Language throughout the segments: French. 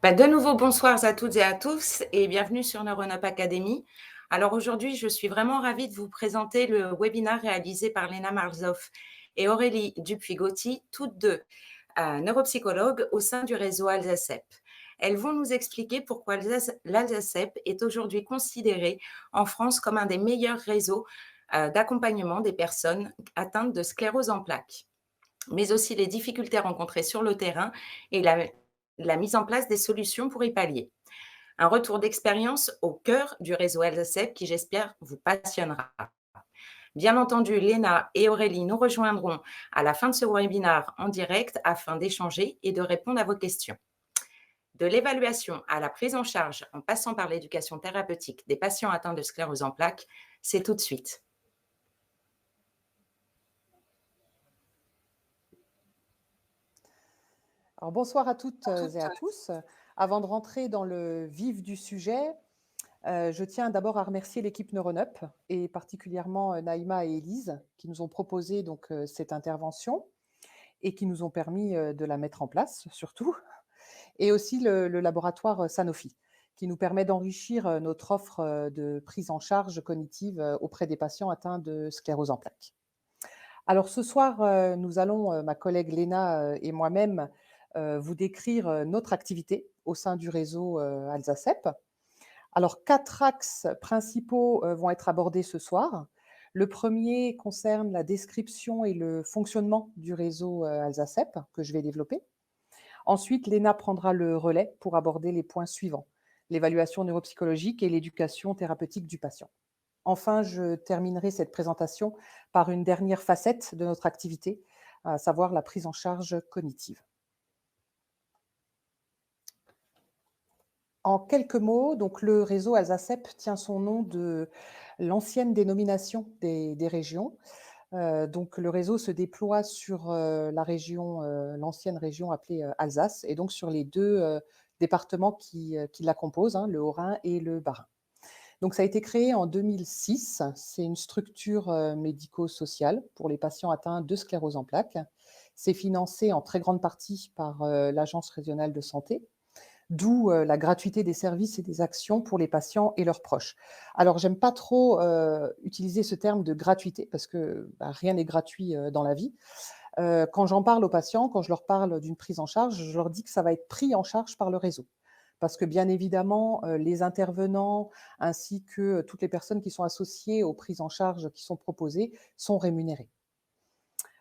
De nouveau, bonsoir à toutes et à tous et bienvenue sur NeuroNup Academy. Alors aujourd'hui, je suis vraiment ravie de vous présenter le webinaire réalisé par Léna Marzoff et Aurélie Dupuis-Gauthier, toutes deux neuropsychologues au sein du réseau Alzacep. Elles vont nous expliquer pourquoi l'Alzacep est aujourd'hui considéré en France comme un des meilleurs réseaux d'accompagnement des personnes atteintes de sclérose en plaques, mais aussi les difficultés rencontrées sur le terrain et la mise en place des solutions pour y pallier. Un retour d'expérience au cœur du réseau Alzacep qui, j'espère, vous passionnera. Bien entendu, Léna et Aurélie nous rejoindront à la fin de ce webinaire en direct afin d'échanger et de répondre à vos questions. De l'évaluation à la prise en charge en passant par l'éducation thérapeutique des patients atteints de sclérose en plaques, c'est tout de suite. Alors, bonsoir à toutes et à tous. Avant de rentrer dans le vif du sujet, je tiens d'abord à remercier l'équipe NeuroNup et particulièrement Naïma et Élise qui nous ont proposé cette intervention et qui nous ont permis de la mettre en place surtout, et aussi le laboratoire Sanofi qui nous permet d'enrichir notre offre de prise en charge cognitive auprès des patients atteints de sclérose en plaques. Alors ce soir, nous allons, ma collègue Léna et moi-même, vous décrire notre activité au sein du réseau Alzacep. Alors 4 axes principaux vont être abordés ce soir. Le premier concerne la description et le fonctionnement du réseau Alzacep, que je vais développer. Ensuite, Léna prendra le relais pour aborder les points suivants: l'évaluation neuropsychologique et l'éducation thérapeutique du patient. Enfin, je terminerai cette présentation par une dernière facette de notre activité, à savoir la prise en charge cognitive. En quelques mots, donc le réseau Alzacep tient son nom de l'ancienne dénomination des régions. Donc le réseau se déploie sur la région, l'ancienne région appelée Alsace, et donc sur les deux départements qui la composent, hein, le Haut-Rhin et le Bas-Rhin. Donc ça a été créé en 2006. C'est une structure médico-sociale pour les patients atteints de sclérose en plaques. C'est financé en très grande partie par l'Agence régionale de santé, d'où la gratuité des services et des actions pour les patients et leurs proches. Alors, j'aime pas trop utiliser ce terme de gratuité parce que rien n'est gratuit dans la vie. Quand j'en parle aux patients, quand je leur parle d'une prise en charge, je leur dis que ça va être pris en charge par le réseau. Parce que bien évidemment, les intervenants ainsi que toutes les personnes qui sont associées aux prises en charge qui sont proposées sont rémunérées.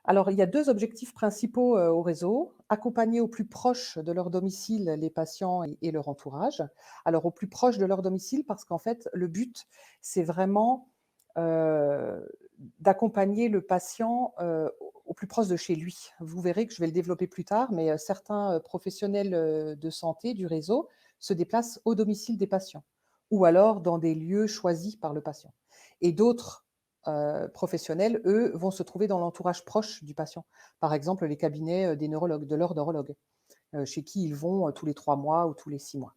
Alors, il y a 2 objectifs principaux au réseau: accompagner au plus proche de leur domicile les patients et leur entourage. Alors, au plus proche de leur domicile, parce qu'en fait, le but, c'est vraiment d'accompagner le patient au plus proche de chez lui. Vous verrez que je vais le développer plus tard, mais certains professionnels de santé du réseau se déplacent au domicile des patients ou alors dans des lieux choisis par le patient. Et d'autres professionnels, eux, vont se trouver dans l'entourage proche du patient. Par exemple, les cabinets des neurologues, de leurs neurologues, chez qui ils vont tous les 3 mois ou tous les 6 mois.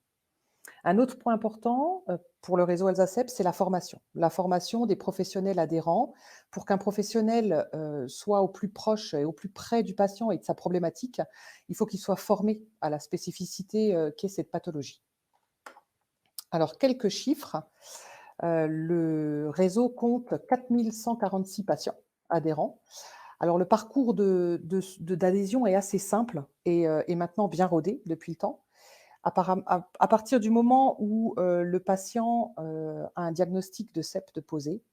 Un autre point important pour le réseau Alzacep, c'est la formation. La formation des professionnels adhérents. Pour qu'un professionnel soit au plus proche et au plus près du patient et de sa problématique, il faut qu'il soit formé à la spécificité qu'est cette pathologie. Alors, quelques chiffres. Le réseau compte 4 146 patients adhérents. Alors, le parcours d'adhésion est assez simple et est maintenant bien rodé depuis le temps. À partir du moment où le patient a un diagnostic de septe posé,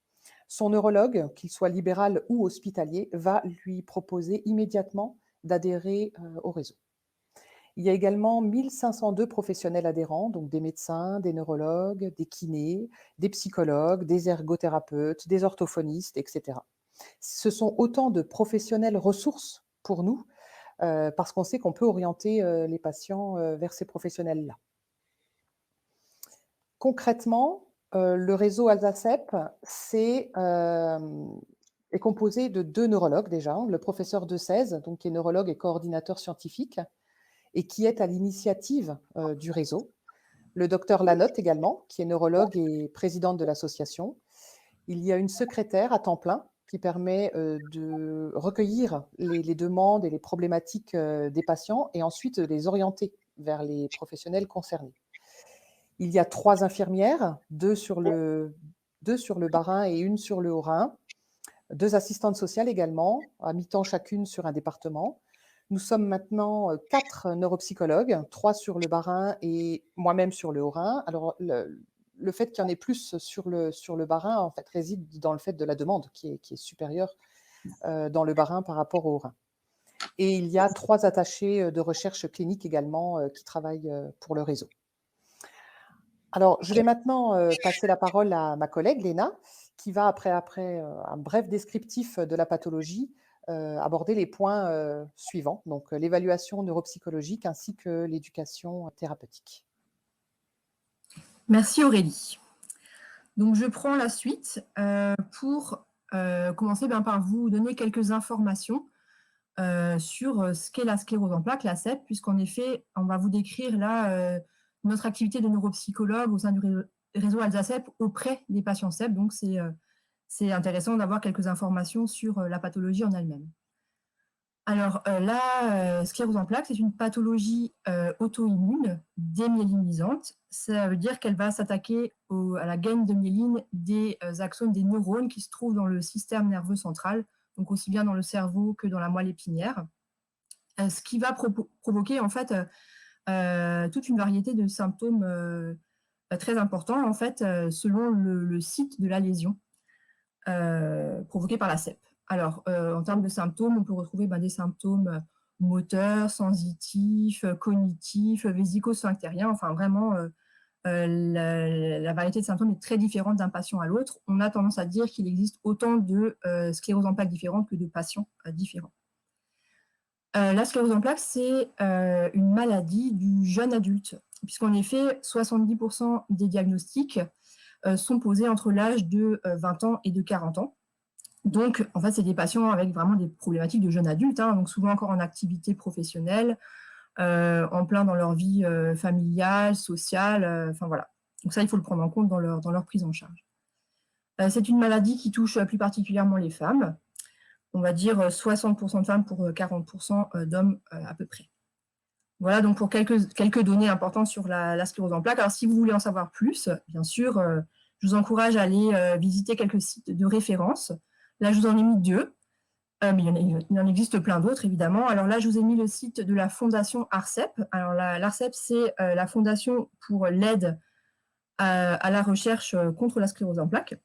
son neurologue, qu'il soit libéral ou hospitalier, va lui proposer immédiatement d'adhérer au réseau. Il y a également 1 502 professionnels adhérents, donc des médecins, des neurologues, des kinés, des psychologues, des ergothérapeutes, des orthophonistes, etc. Ce sont autant de professionnels ressources pour nous, parce qu'on sait qu'on peut orienter les patients vers ces professionnels-là. Concrètement, le réseau Alzacep, est composé de 2 neurologues déjà, le professeur Decèze, donc qui est neurologue et coordinateur scientifique et qui est à l'initiative du réseau. Le docteur Lanotte également, qui est neurologue et présidente de l'association. Il y a une secrétaire à temps plein qui permet de recueillir les demandes et les problématiques des patients et ensuite les orienter vers les professionnels concernés. Il y a 3 infirmières, 2 sur le Bas-Rhin et 1 sur le Haut-Rhin, 2 assistantes sociales également, à mi-temps chacune sur un département. Nous sommes maintenant, 4 neuropsychologues, 3 sur le Bas-Rhin et moi-même sur le Haut-Rhin. Alors le fait qu'il y en ait plus sur le Bas-Rhin, en fait, réside dans le fait de la demande qui est supérieure, dans le Bas-Rhin par rapport au Haut-Rhin. Et il y a 3 attachés, de recherche clinique également, qui travaillent, pour le réseau. Alors, je vais maintenant, passer la parole à ma collègue Léna, qui va après, un bref descriptif de la pathologie, aborder les points, suivants, donc l'évaluation neuropsychologique ainsi que l'éducation thérapeutique. Merci Aurélie. Donc je prends la suite pour commencer par vous donner quelques informations sur ce qu'est la sclérose en plaques, la CEP, puisqu'en effet, on va vous décrire là notre activité de neuropsychologue au sein du réseau Alzacep auprès des patients CEP. Donc c'est intéressant d'avoir quelques informations sur la pathologie en elle-même. Alors, la sclérose en plaques, c'est une pathologie auto-immune démyélinisante. Ça veut dire qu'elle va s'attaquer à la gaine de myéline des axones des neurones qui se trouvent dans le système nerveux central, donc aussi bien dans le cerveau que dans la moelle épinière, ce qui va provoquer en fait toute une variété de symptômes très importants en fait, selon le site de la lésion provoquée par la CEP. Alors, en termes de symptômes, on peut retrouver des symptômes moteurs, sensitifs, cognitifs, vésico-sphinctériens, enfin vraiment, la variété de symptômes est très différente d'un patient à l'autre. On a tendance à dire qu'il existe autant de sclérose en plaques différentes que de patients différents. La sclérose en plaques, c'est une maladie du jeune adulte, puisqu'en effet, 70% des diagnostics sont posés entre l'âge de 20 ans et de 40 ans. Donc, en fait, c'est des patients avec vraiment des problématiques de jeunes adultes, donc souvent encore en activité professionnelle, en plein dans leur vie familiale, sociale, enfin voilà. Donc ça, il faut le prendre en compte dans leur prise en charge. C'est une maladie qui touche plus particulièrement les femmes. On va dire 60% de femmes pour 40% d'hommes à peu près. Voilà donc pour quelques données importantes sur la sclérose en plaques. Alors, si vous voulez en savoir plus, bien sûr, je vous encourage à aller visiter quelques sites de référence. Là, je vous en ai mis 2, mais il en existe plein d'autres, évidemment. Alors là, je vous ai mis le site de la fondation ARCEP. Alors l'ARCEP, c'est la fondation pour l'aide à la recherche contre la sclérose en plaques.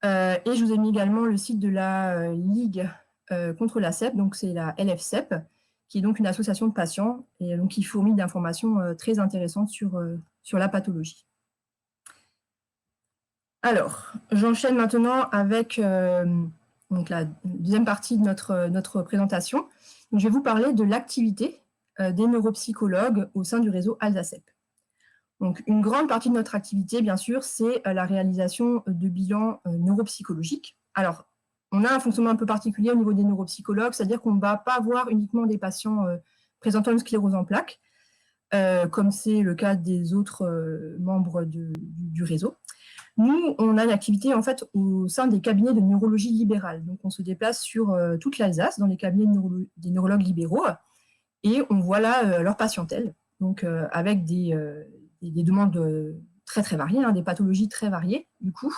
Et je vous ai mis également le site de la Ligue contre la CEP, donc c'est la LFCEP, qui est donc une association de patients, et donc qui fournit d'informations très intéressantes sur la pathologie. Alors, j'enchaîne maintenant avec donc la deuxième partie de notre présentation. Donc, je vais vous parler de l'activité des neuropsychologues au sein du réseau Alzacep. Donc, une grande partie de notre activité, bien sûr, c'est la réalisation de bilans neuropsychologiques. Alors, on a un fonctionnement un peu particulier au niveau des neuropsychologues, c'est-à-dire qu'on ne va pas voir uniquement des patients présentant une sclérose en plaques, comme c'est le cas des autres membres du réseau. Nous, on a une activité en fait au sein des cabinets de neurologie libérale. Donc, on se déplace sur toute l'Alsace, dans les cabinets des neurologues libéraux, et on voit là leur patientèle, donc avec des demandes très très variées, des pathologies très variées, du coup,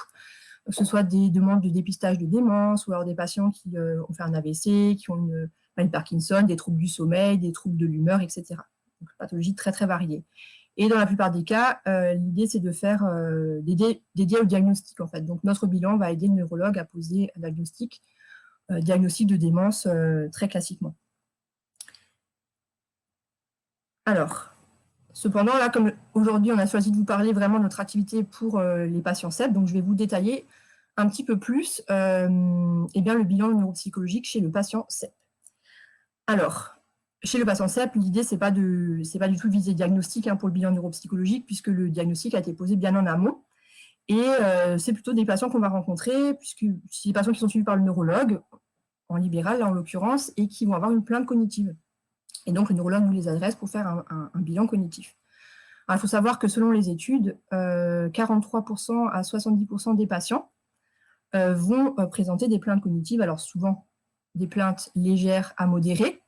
que ce soit des demandes de dépistage de démence, ou alors des patients qui ont fait un AVC, qui ont une Parkinson, des troubles du sommeil, des troubles de l'humeur, etc. Donc, pathologies très très variées. Et dans la plupart des cas, l'idée, c'est de faire dédié au diagnostic, en fait. Donc, notre bilan va aider le neurologue à poser un diagnostic de démence très classiquement. Alors, cependant, là, comme aujourd'hui, on a choisi de vous parler vraiment de notre activité pour les patients CEP, donc je vais vous détailler un petit peu plus le bilan neuropsychologique chez le patient CEP. Alors, chez le patient CEP, l'idée, c'est pas du tout de viser diagnostic pour le bilan neuropsychologique, puisque le diagnostic a été posé bien en amont. Et c'est plutôt des patients qu'on va rencontrer, puisque c'est des patients qui sont suivis par le neurologue, en libéral, là, en l'occurrence, et qui vont avoir une plainte cognitive. Et donc, le neurologue nous les adresse pour faire un bilan cognitif. Alors, il faut savoir que selon les études, 43% à 70% des patients vont présenter des plaintes cognitives, alors souvent des plaintes légères à modérées.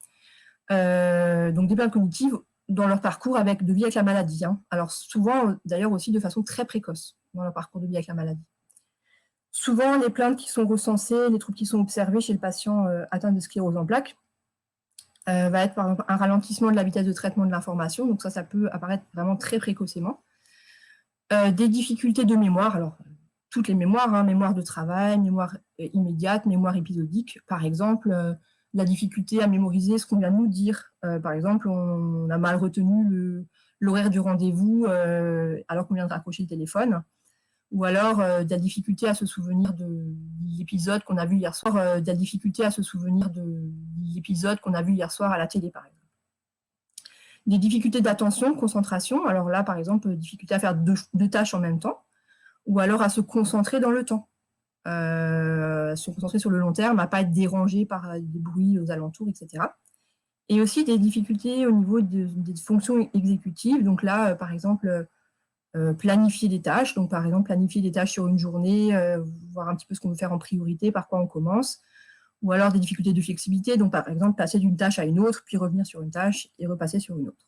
Donc, des plaintes cognitives dans leur parcours de vie avec la maladie, hein. Alors souvent, d'ailleurs aussi de façon très précoce dans leur parcours de vie avec la maladie. Souvent, les plaintes qui sont recensées, les troubles qui sont observés chez le patient atteint de sclérose en plaques, va être par exemple un ralentissement de la vitesse de traitement de l'information, donc ça peut apparaître vraiment très précocement. Des difficultés de mémoire, alors toutes les mémoires, hein, mémoire de travail, mémoire immédiate, mémoire épisodique, par exemple, la difficulté à mémoriser ce qu'on vient de nous dire. Par exemple, on a mal retenu l'horaire du rendez-vous alors qu'on vient de raccrocher le téléphone. Ou alors de la difficulté à se souvenir de l'épisode qu'on a vu hier soir, de la difficulté à se souvenir de l'épisode qu'on a vu hier soir à la télé, par exemple. Des difficultés d'attention, de concentration. Alors là, par exemple, difficulté à faire deux tâches en même temps, ou alors à se concentrer dans le temps. Se concentrer sur le long terme, à ne pas être dérangé par des bruits aux alentours, etc. Et aussi des difficultés au niveau des fonctions exécutives. Donc là, par exemple, planifier des tâches, donc par exemple planifier des tâches sur une journée, voir un petit peu ce qu'on veut faire en priorité, par quoi on commence, ou alors des difficultés de flexibilité, donc par exemple passer d'une tâche à une autre, puis revenir sur une tâche et repasser sur une autre.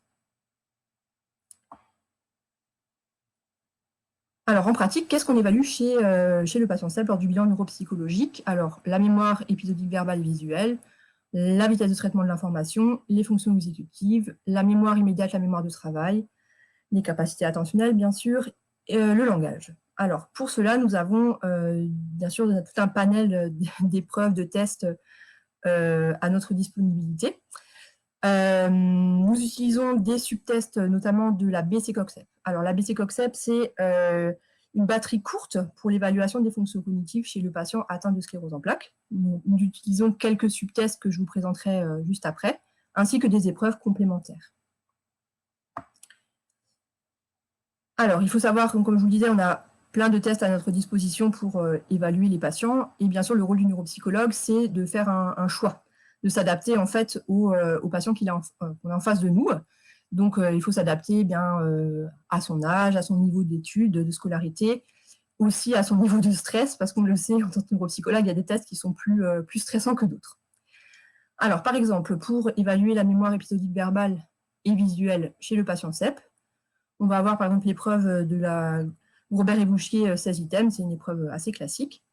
Alors en pratique, qu'est-ce qu'on évalue chez le patient CEP lors du bilan neuropsychologique? Alors la mémoire épisodique verbale et visuelle, la vitesse de traitement de l'information, les fonctions exécutives, la mémoire immédiate, la mémoire de travail, les capacités attentionnelles, bien sûr, et le langage. Alors, pour cela, nous avons bien sûr tout un panel d'épreuves, de tests à notre disponibilité. Nous utilisons des subtests, notamment de la BC-COG-CEP. Alors, la BC-COG-CEP, c'est une batterie courte pour l'évaluation des fonctions cognitives chez le patient atteint de sclérose en plaques. Nous utilisons quelques subtests que je vous présenterai juste après, ainsi que des épreuves complémentaires. Alors, il faut savoir, comme je vous le disais, on a plein de tests à notre disposition pour évaluer les patients. Et bien sûr, le rôle du neuropsychologue, c'est de faire un choix, de s'adapter en fait au patient qu'on a en face de nous. Donc, il faut s'adapter à son âge, à son niveau d'études, de scolarité, aussi à son niveau de stress, parce qu'on le sait, en tant que neuropsychologue, il y a des tests qui sont plus stressants que d'autres. Alors, par exemple, pour évaluer la mémoire épisodique verbale et visuelle chez le patient CEP, on va avoir par exemple l'épreuve de la Grobert et Bouchier 16 items, c'est une épreuve assez classique,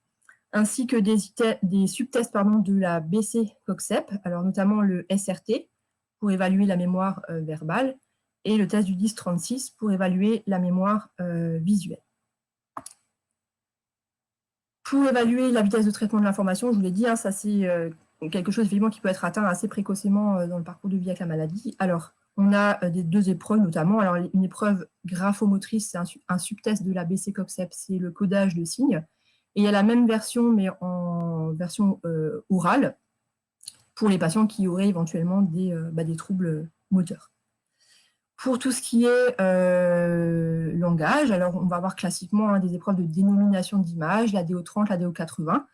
ainsi que des subtests de la BC-COG-CEP, alors notamment le SRT pour évaluer la mémoire verbale et le test du 10-36 pour évaluer la mémoire visuelle. Pour évaluer la vitesse de traitement de l'information, je vous l'ai dit, hein, ça c'est quelque chose effectivement qui peut être atteint assez précocement dans le parcours de vie avec la maladie. Alors, on a deux épreuves notamment. Alors, une épreuve graphomotrice, c'est un subtest de la BC-COG-CEP, c'est le codage de signes. Et il y a la même version, mais en version orale, pour les patients qui auraient éventuellement des troubles moteurs. Pour tout ce qui est langage, alors on va avoir classiquement des épreuves de dénomination d'images, la DO30, la DO80.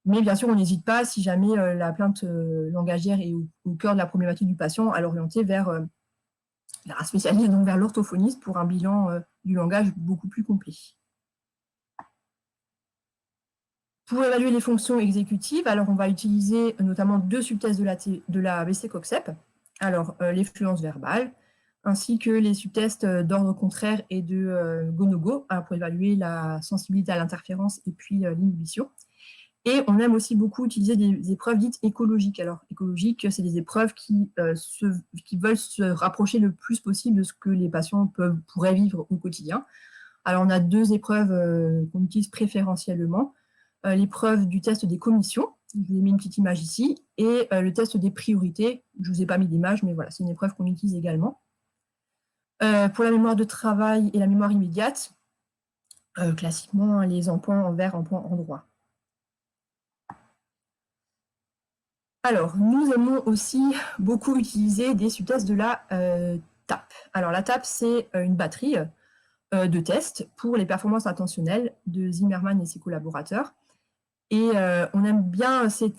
Mais bien sûr, on n'hésite pas, si jamais la plainte langagière est au cœur de la problématique du patient, à l'orienter vers un spécialiste, donc vers l'orthophoniste, pour un bilan du langage beaucoup plus complet. Pour évaluer les fonctions exécutives, alors on va utiliser notamment deux subtests de la BC-COG-CEP, alors l'effluence verbale, ainsi que les subtests d'ordre contraire et de go-no-go, pour évaluer la sensibilité à l'interférence et puis l'inhibition. Et on aime aussi beaucoup utiliser des épreuves dites écologiques. Alors, écologiques, c'est des épreuves qui veulent se rapprocher le plus possible de ce que les patients pourraient vivre au quotidien. Alors, on a deux épreuves qu'on utilise préférentiellement. L'épreuve du test des commissions, je vous ai mis une petite image ici, et le test des priorités. Je ne vous ai pas mis d'image, mais voilà, c'est une épreuve qu'on utilise également. Pour la mémoire de travail et la mémoire immédiate, classiquement, les empoints en vert, empoints en droit. Alors, nous aimons aussi beaucoup utiliser des subtests de la TAP. Alors, la TAP, c'est une batterie de tests pour les performances intentionnelles de Zimmerman et ses collaborateurs. Et on aime bien ces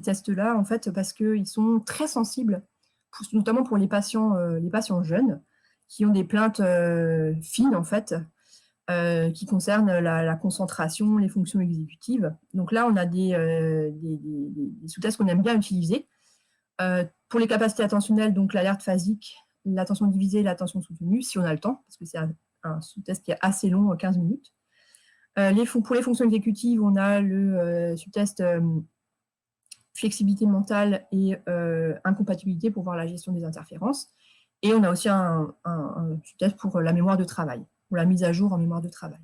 tests-là, en fait, parce qu'ils sont très sensibles, notamment pour les patients jeunes, qui ont des plaintes fines, en fait, qui concernent la concentration, les fonctions exécutives. Donc là, on a des sous-tests qu'on aime bien utiliser. Pour les capacités attentionnelles, donc l'alerte phasique, l'attention divisée et l'attention soutenue, si on a le temps, parce que c'est un sous-test qui est assez long, 15 minutes. Pour les fonctions exécutives, on a le sous-test flexibilité mentale et incompatibilité pour voir la gestion des interférences. Et on a aussi un sous-test pour la mémoire de travail, pour la mise à jour en mémoire de travail.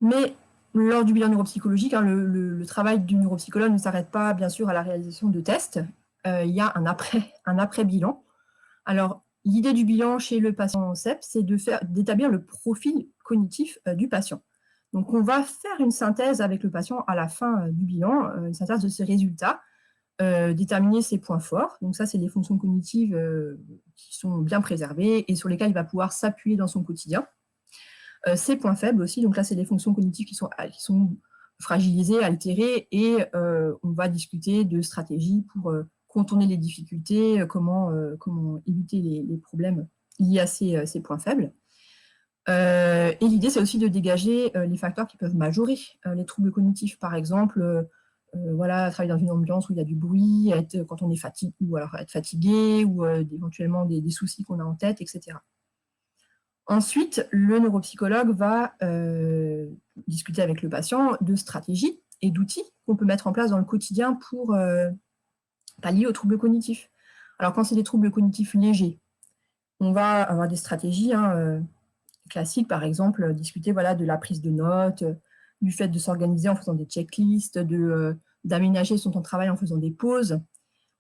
Mais lors du bilan neuropsychologique, le travail du neuropsychologue ne s'arrête pas, bien sûr, à la réalisation de tests. Il y a un après-bilan. Alors, l'idée du bilan chez le patient CEP, c'est d'établir le profil cognitif du patient. Donc, on va faire une synthèse avec le patient à la fin du bilan, une synthèse de ses résultats, déterminer ses points forts. Donc, ça, c'est les fonctions cognitives qui sont bien préservées et sur lesquelles il va pouvoir s'appuyer dans son quotidien. Ses points faibles aussi, donc là, c'est les fonctions cognitives qui sont fragilisées, altérées, et on va discuter de stratégies pour contourner les difficultés, comment éviter les problèmes liés à ces points faibles. Et l'idée, c'est aussi de dégager les facteurs qui peuvent majorer les troubles cognitifs, par exemple, travailler dans une ambiance où il y a du bruit, quand on est fatigué, ou alors être fatigué, ou éventuellement des soucis qu'on a en tête, etc. Ensuite, le neuropsychologue va discuter avec le patient de stratégies et d'outils qu'on peut mettre en place dans le quotidien pour pallier aux troubles cognitifs. Alors, quand c'est des troubles cognitifs légers, on va avoir des stratégies classiques, par exemple, discuter de la prise de notes, du fait de s'organiser en faisant des checklists, d'aménager son temps de travail en faisant des pauses.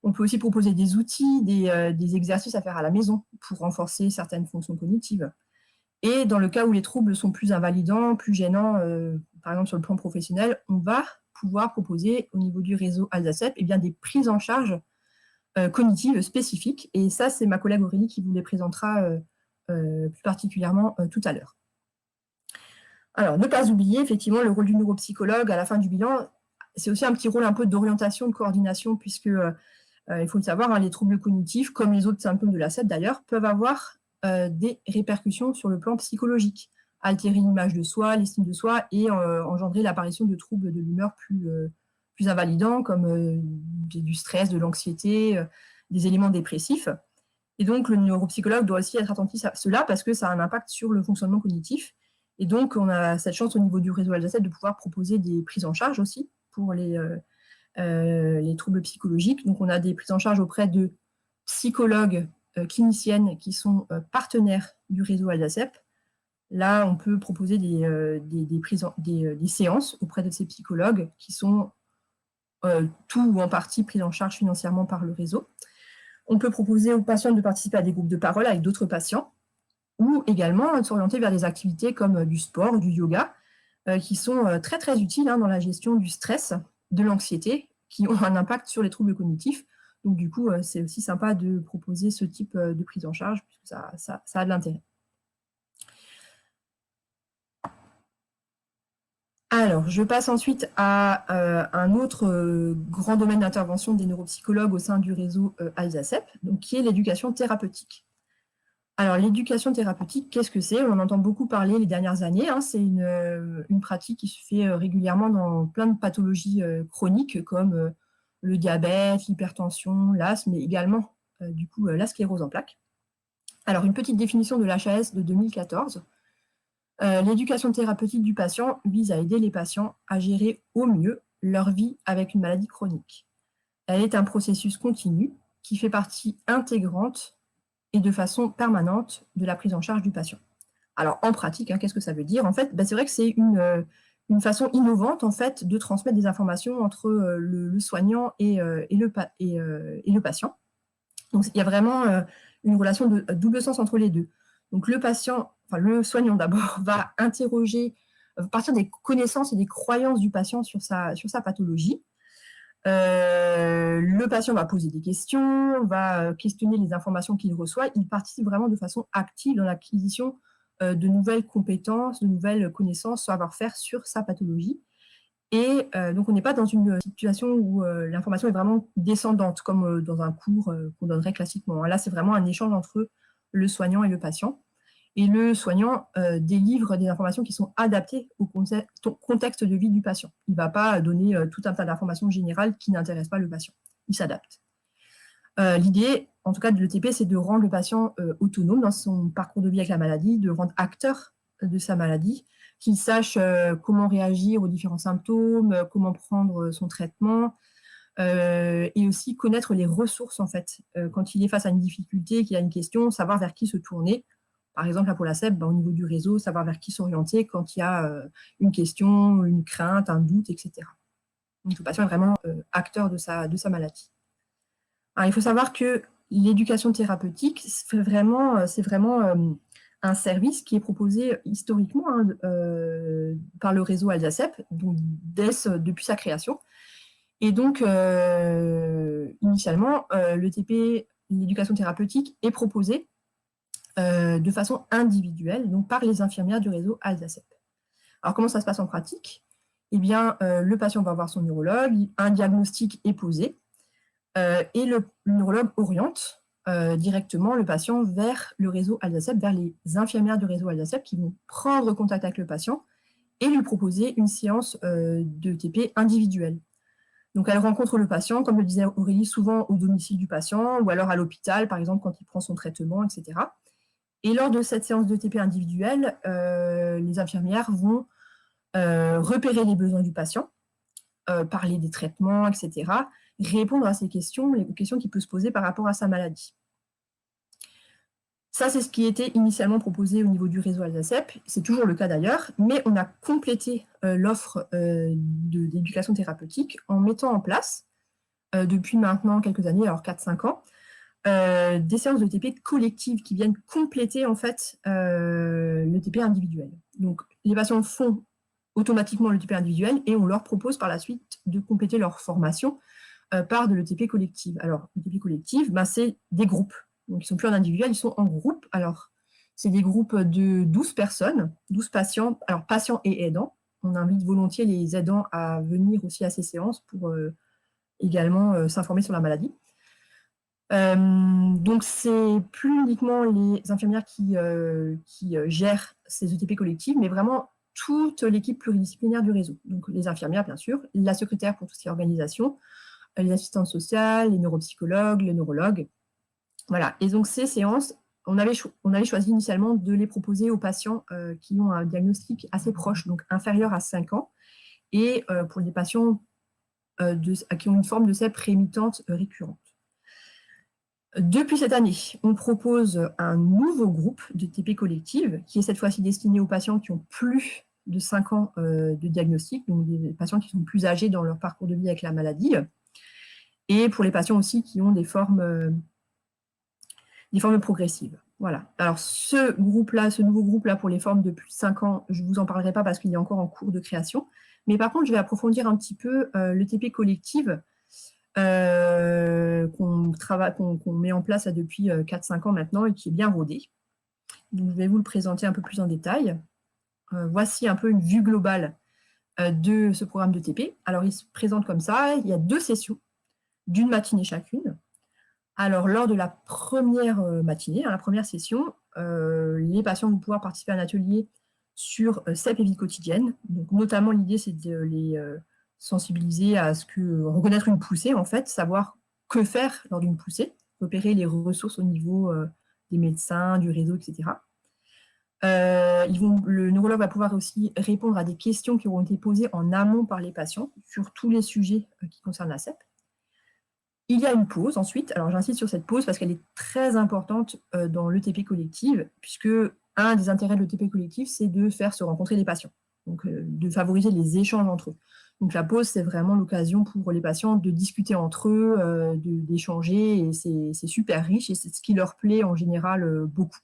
On peut aussi proposer des outils, des exercices à faire à la maison pour renforcer certaines fonctions cognitives. Et dans le cas où les troubles sont plus invalidants, plus gênants, par exemple sur le plan professionnel, on va pouvoir proposer au niveau du réseau ALSACEP des prises en charge cognitives spécifiques. Et ça, c'est ma collègue Aurélie qui vous les présentera plus particulièrement tout à l'heure. Alors, ne pas oublier effectivement le rôle du neuropsychologue à la fin du bilan. C'est aussi un petit rôle un peu d'orientation, de coordination, puisque, il faut le savoir, les troubles cognitifs, comme les autres symptômes de l'ALSACEP d'ailleurs, peuvent avoir des répercussions sur le plan psychologique, altérer l'image de soi, l'estime de soi, et engendrer l'apparition de troubles de l'humeur plus invalidants, comme du stress, de l'anxiété, des éléments dépressifs. Et donc, le neuropsychologue doit aussi être attentif à cela parce que ça a un impact sur le fonctionnement cognitif. Et donc, on a cette chance au niveau du réseau ALSACEP de pouvoir proposer des prises en charge aussi pour les troubles psychologiques. Donc, on a des prises en charge auprès de psychologues cliniciennes qui sont partenaires du réseau ALSACEP. Là, on peut proposer des séances auprès de ces psychologues qui sont tout ou en partie prises en charge financièrement par le réseau. On peut proposer aux patients de participer à des groupes de parole avec d'autres patients, ou également de s'orienter vers des activités comme du sport, du yoga, qui sont très très utiles dans la gestion du stress, de l'anxiété, qui ont un impact sur les troubles cognitifs. Donc du coup, c'est aussi sympa de proposer ce type de prise en charge, puisque ça a de l'intérêt. Alors, je passe ensuite à un autre grand domaine d'intervention des neuropsychologues au sein du réseau ALSACEP, donc qui est l'éducation thérapeutique. Alors, l'éducation thérapeutique, qu'est-ce que c'est? On en entend beaucoup parler les dernières années. C'est une pratique qui se fait régulièrement dans plein de pathologies chroniques comme le diabète, l'hypertension, l'asthme, mais également la sclérose en plaques. Alors, une petite définition de l'HAS de 2014. L'éducation thérapeutique du patient vise à aider les patients à gérer au mieux leur vie avec une maladie chronique. Elle est un processus continu qui fait partie intégrante et de façon permanente de la prise en charge du patient. Alors, en pratique, qu'est-ce que ça veut dire? En fait, c'est vrai que c'est une façon innovante en fait, de transmettre des informations entre le soignant et le patient. Donc, il y a vraiment une relation de double sens entre les deux. Donc, le soignant d'abord va partir des connaissances et des croyances du patient sur sa pathologie. Le patient va poser des questions, va questionner les informations qu'il reçoit. Il participe vraiment de façon active dans l'acquisition de nouvelles compétences, de nouvelles connaissances, savoir-faire sur sa pathologie. Et donc, on n'est pas dans une situation où l'information est vraiment descendante, comme dans un cours qu'on donnerait classiquement. Là, c'est vraiment un échange entre le soignant et le patient. Et le soignant délivre des informations qui sont adaptées au contexte de vie du patient. Il ne va pas donner tout un tas d'informations générales qui n'intéressent pas le patient. Il s'adapte. L'idée, en tout cas de l'ETP, c'est de rendre le patient autonome dans son parcours de vie avec la maladie, de le rendre acteur de sa maladie, qu'il sache comment réagir aux différents symptômes, comment prendre son traitement, et aussi connaître les ressources, en fait. Quand il est face à une difficulté, qu'il a une question, savoir vers qui se tourner. Par exemple, là, pour la SEP, au niveau du réseau, savoir vers qui s'orienter quand il y a une question, une crainte, un doute, etc. Donc, le patient est vraiment acteur de sa maladie. Alors, il faut savoir que l'éducation thérapeutique, c'est vraiment un service qui est proposé historiquement par le réseau Alsacep, donc depuis sa création. Et donc, initialement, l'ETP, l'éducation thérapeutique, est proposée de façon individuelle, donc par les infirmières du réseau Alsacep. Alors, comment ça se passe en pratique? Eh bien, le patient va voir son neurologue, un diagnostic est posé, et le neurologue oriente directement le patient vers le réseau Alsacep, vers les infirmières du réseau Alsacep qui vont prendre contact avec le patient et lui proposer une séance d'ETP individuelle. Donc, elle rencontre le patient, comme le disait Aurélie, souvent au domicile du patient ou alors à l'hôpital, par exemple, quand il prend son traitement, etc. Et lors de cette séance d'ETP individuelle, les infirmières vont repérer les besoins du patient, parler des traitements, etc., répondre à ces questions, les questions qu'il peut se poser par rapport à sa maladie. Ça, c'est ce qui était initialement proposé au niveau du réseau Alsacep. C'est toujours le cas d'ailleurs, mais on a complété l'offre d'éducation thérapeutique en mettant en place, depuis maintenant quelques années, alors 4-5 ans, des séances de TP collectives qui viennent compléter en fait le TP individuel. Donc, les patients font automatiquement le TP individuel et on leur propose par la suite de compléter leur formation par de l'ETP collective. Alors, l'ETP collective, c'est des groupes. Donc, ils ne sont plus en individuel, ils sont en groupe. Alors, c'est des groupes de 12 personnes, 12 patients, alors patients et aidants. On invite volontiers les aidants à venir aussi à ces séances pour également s'informer sur la maladie. Donc, c'est plus uniquement les infirmières qui gèrent ces ETP collectives, mais vraiment toute l'équipe pluridisciplinaire du réseau. Donc, les infirmières, bien sûr, la secrétaire pour tout ce qui est organisation, les assistantes sociales, les neuropsychologues, les neurologues. Voilà. Et donc, ces séances, on avait choisi initialement de les proposer aux patients qui ont un diagnostic assez proche, donc inférieur à 5 ans, et pour les patients qui ont une forme de SEP rémitante récurrente. Depuis cette année, on propose un nouveau groupe de TP collective qui est cette fois-ci destiné aux patients qui ont plus de 5 ans de diagnostic, donc des patients qui sont plus âgés dans leur parcours de vie avec la maladie, et pour les patients aussi qui ont des formes progressives. Voilà. Alors, ce nouveau groupe-là pour les formes de plus de 5 ans, je ne vous en parlerai pas parce qu'il est encore en cours de création. Mais par contre, je vais approfondir un petit peu le TP collective qu'on met en place depuis 4-5 ans maintenant et qui est bien rodé. Donc, je vais vous le présenter un peu plus en détail. Voici un peu une vue globale de ce programme de TP. Alors, il se présente comme ça. Il y a 2 sessions d'une matinée chacune. Alors, lors de la première matinée, la première session, les patients vont pouvoir participer à un atelier sur SEP et vie quotidienne. Donc, notamment, l'idée, c'est de les sensibiliser à reconnaître une poussée, en fait, savoir que faire lors d'une poussée, repérer les ressources au niveau des médecins, du réseau, etc. Le neurologue va pouvoir aussi répondre à des questions qui auront été posées en amont par les patients sur tous les sujets qui concernent la SEP. Il y a une pause ensuite. Alors, j'insiste sur cette pause parce qu'elle est très importante dans l'ETP collective, puisque un des intérêts de l'ETP collective, c'est de faire se rencontrer les patients, donc de favoriser les échanges entre eux. Donc, la pause, c'est vraiment l'occasion pour les patients de discuter entre eux, d'échanger, et c'est super riche, et c'est ce qui leur plaît en général beaucoup.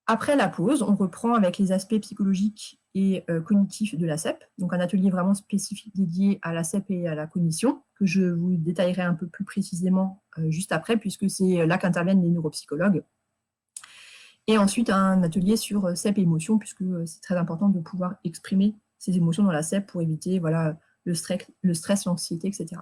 Après la pause, on reprend avec les aspects psychologiques et cognitifs de la SEP, donc un atelier vraiment spécifique dédié à la SEP et à la cognition, que je vous détaillerai un peu plus précisément juste après, puisque c'est là qu'interviennent les neuropsychologues. Et ensuite, un atelier sur SEP et émotions, puisque c'est très important de pouvoir exprimer ses émotions dans la SEP pour éviter le stress, l'anxiété, etc.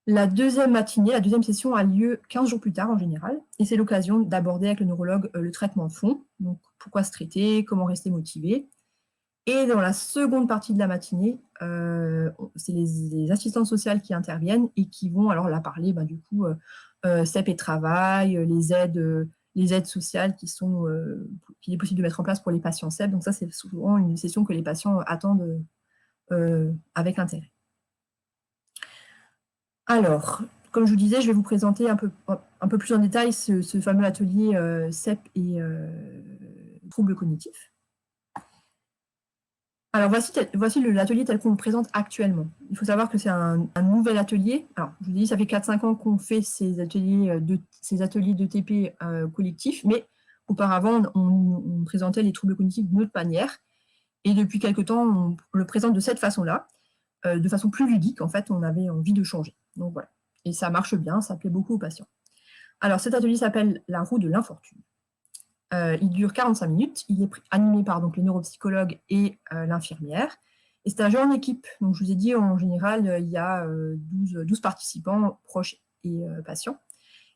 La deuxième matinée, la deuxième session a lieu 15 jours plus tard en général, et c'est l'occasion d'aborder avec le neurologue le traitement de fond, donc pourquoi se traiter, comment rester motivé. Et dans la seconde partie de la matinée, c'est les assistantes sociales qui interviennent et qui vont alors là parler, du coup, CEP et travail, les aides sociales qu'il est possible de mettre en place pour les patients CEP. Donc ça, c'est souvent une session que les patients attendent avec intérêt. Alors, comme je vous disais, je vais vous présenter un peu plus en détail ce fameux atelier CEP et troubles cognitifs. Alors voici l'atelier tel qu'on le présente actuellement. Il faut savoir que c'est un nouvel atelier. Alors, je vous dis, ça fait 4-5 ans qu'on fait ces ateliers de TP collectifs, mais auparavant, on présentait les troubles cognitifs d'une autre manière. Et depuis quelque temps, on le présente de cette façon-là, de façon plus ludique. En fait, on avait envie de changer. Donc voilà. Et ça marche bien, ça plaît beaucoup aux patients. Alors, cet atelier s'appelle la roue de l'infortune. Il dure 45 minutes. Il est animé par donc, les neuropsychologues et l'infirmière. Et c'est un jeu en équipe. Donc, je vous ai dit, en général, il y a 12 participants, proches et patients.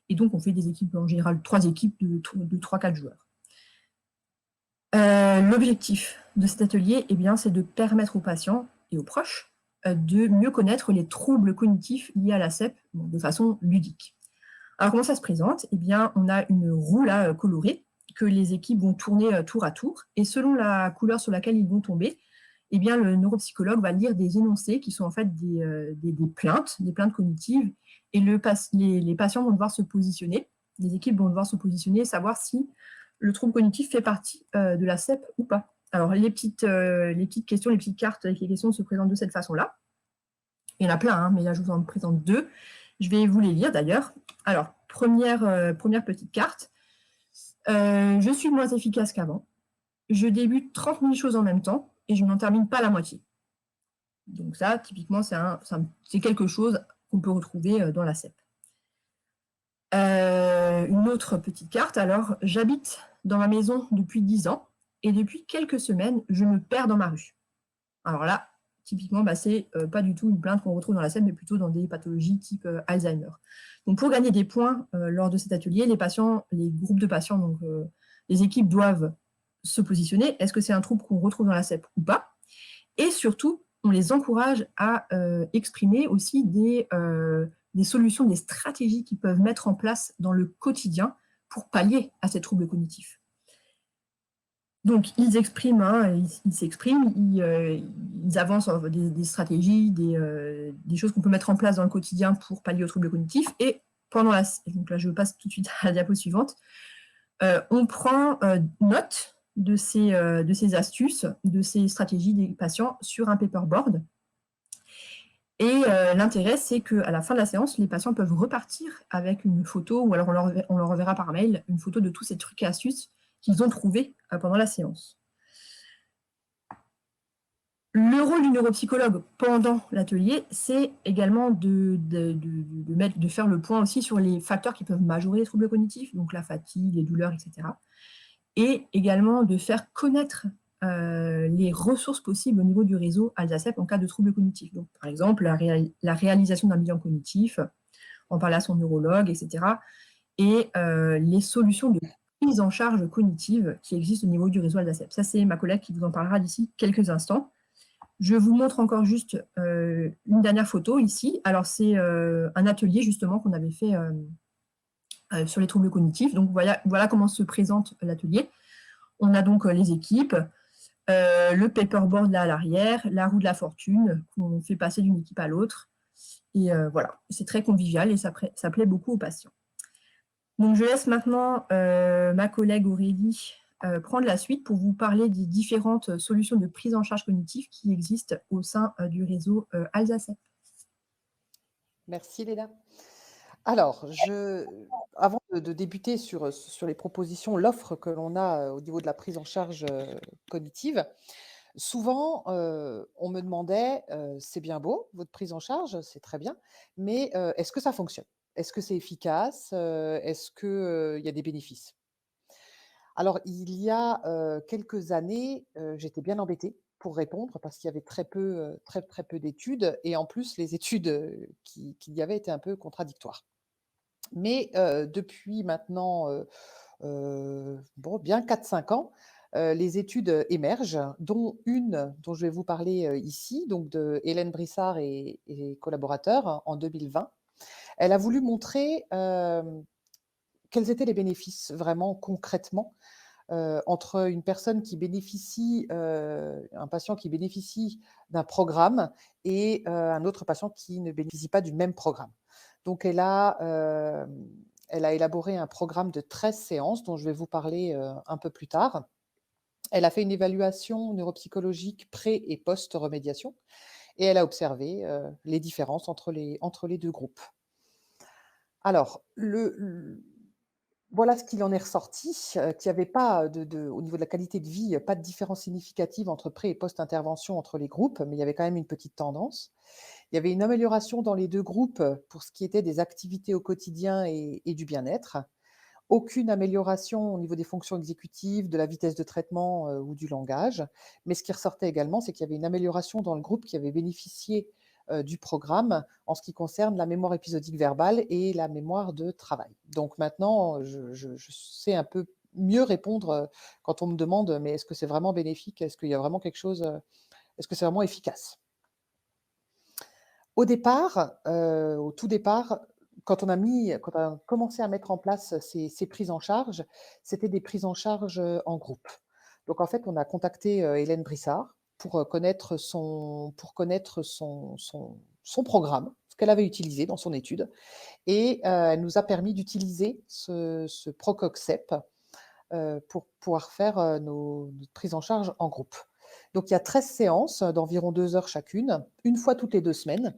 Et donc, on fait des équipes, en général, 3 équipes de 3-4 joueurs. L'objectif de cet atelier, c'est de permettre aux patients et aux proches de mieux connaître les troubles cognitifs liés à la CEP de façon ludique. Alors, comment ça se présente ? On a une roue là, colorée que les équipes vont tourner tour à tour. Et selon la couleur sur laquelle ils vont tomber, le neuropsychologue va lire des énoncés qui sont en fait des plaintes cognitives. Et les patients vont devoir se positionner, les équipes vont devoir se positionner, savoir si le trouble cognitif fait partie de la CEP ou pas. Alors, les petites questions, les petites cartes avec les questions se présentent de cette façon-là. Il y en a plein, mais là, je vous en présente 2. Je vais vous les lire d'ailleurs. Alors, première petite carte. Je suis moins efficace qu'avant. Je débute 30 000 choses en même temps et je n'en termine pas la moitié. Donc ça, typiquement, c'est quelque chose qu'on peut retrouver dans la CEP. Une autre petite carte. Alors, j'habite dans ma maison depuis 10 ans et depuis quelques semaines, je me perds dans ma rue. Alors là, typiquement, c'est pas du tout une plainte qu'on retrouve dans la CEP, mais plutôt dans des pathologies type Alzheimer. Donc, pour gagner des points lors de cet atelier, les groupes de patients, donc les équipes doivent se positionner. Est-ce que c'est un trouble qu'on retrouve dans la CEP ou pas ? Et surtout, on les encourage à exprimer aussi des solutions, des stratégies qu'ils peuvent mettre en place dans le quotidien pour pallier à ces troubles cognitifs. Donc, ils s'expriment, ils avancent des stratégies, des choses qu'on peut mettre en place dans le quotidien pour pallier aux troubles cognitifs. Et donc là, je passe tout de suite à la diapo suivante. On prend note de ces astuces, de ces stratégies des patients sur un paperboard. Et l'intérêt, c'est qu'à la fin de la séance, les patients peuvent repartir avec une photo, ou alors on leur enverra par mail une photo de tous ces trucs et astuces qu'ils ont trouvés pendant la séance. Le rôle du neuropsychologue pendant l'atelier, c'est également de faire le point aussi sur les facteurs qui peuvent majorer les troubles cognitifs, donc la fatigue, les douleurs, etc. Et également de faire connaître les ressources possibles au niveau du réseau ALSACEP en cas de troubles cognitifs. Donc, par exemple, la réalisation d'un bilan cognitif, en parler à son neurologue, etc. Et les solutions de prise en charge cognitive qui existent au niveau du réseau ALSACEP. Ça, c'est ma collègue qui vous en parlera d'ici quelques instants. Je vous montre encore juste une dernière photo ici. Alors, c'est un atelier justement qu'on avait fait sur les troubles cognitifs. Donc, voilà comment se présente l'atelier. On a donc les équipes, le paperboard là à l'arrière, la roue de la fortune qu'on fait passer d'une équipe à l'autre. Et voilà, c'est très convivial et ça plaît beaucoup aux patients. Donc, je laisse maintenant ma collègue Aurélie prendre la suite pour vous parler des différentes solutions de prise en charge cognitive qui existent au sein du réseau ALSACEP. Merci Léna. Alors, avant de débuter sur les propositions, l'offre que l'on a au niveau de la prise en charge cognitive, souvent, on me demandait, c'est bien beau, votre prise en charge, c'est très bien, mais est-ce que ça fonctionne? Est-ce que c'est efficace? Est-ce qu'il y a des bénéfices? Alors, il y a quelques années, j'étais bien embêtée pour répondre parce qu'il y avait très peu d'études et en plus, les études qu'il y avait étaient un peu contradictoires. Mais depuis maintenant bien 4-5 ans, les études émergent, dont une dont je vais vous parler, ici, donc de Hélène Brissard et collaborateurs en 2020. Elle a voulu montrer, quels étaient les bénéfices vraiment concrètement, entre une personne qui bénéficie, un patient qui bénéficie d'un programme et un autre patient qui ne bénéficie pas du même programme. Donc elle a élaboré un programme de 13 séances dont je vais vous parler, un peu plus tard. Elle a fait une évaluation neuropsychologique pré et post-remédiation et elle a observé, les différences entre les 2 groupes. Alors voilà ce qu'il en est ressorti, qu'il y avait pas au niveau de la qualité de vie, pas de différence significative entre pré et post-intervention entre les groupes, mais il y avait quand même une petite tendance. Il y avait une amélioration dans les 2 groupes, pour ce qui était des activités au quotidien et du bien-être. Aucune amélioration au niveau des fonctions exécutives, de la vitesse de traitement, ou du langage. Mais ce qui ressortait également, c'est qu'il y avait une amélioration dans le groupe qui avait bénéficié, du programme en ce qui concerne la mémoire épisodique verbale et la mémoire de travail. Donc maintenant, je sais un peu mieux répondre, quand on me demande: «Mais est-ce que c'est vraiment bénéfique? Est-ce qu'il y a vraiment quelque chose, est-ce que c'est vraiment efficace?» Au départ, au tout départ, quand on a commencé à mettre en place ces prises en charge, c'était des prises en charge, en groupe. Donc en fait, on a contacté, Hélène Brissard pour connaître son programme, ce qu'elle avait utilisé dans son étude et elle nous a permis d'utiliser ce Procoxep, pour pouvoir faire, nos prises en charge en groupe. Donc il y a 13 séances d'environ 2 heures chacune, une fois toutes les 2 semaines.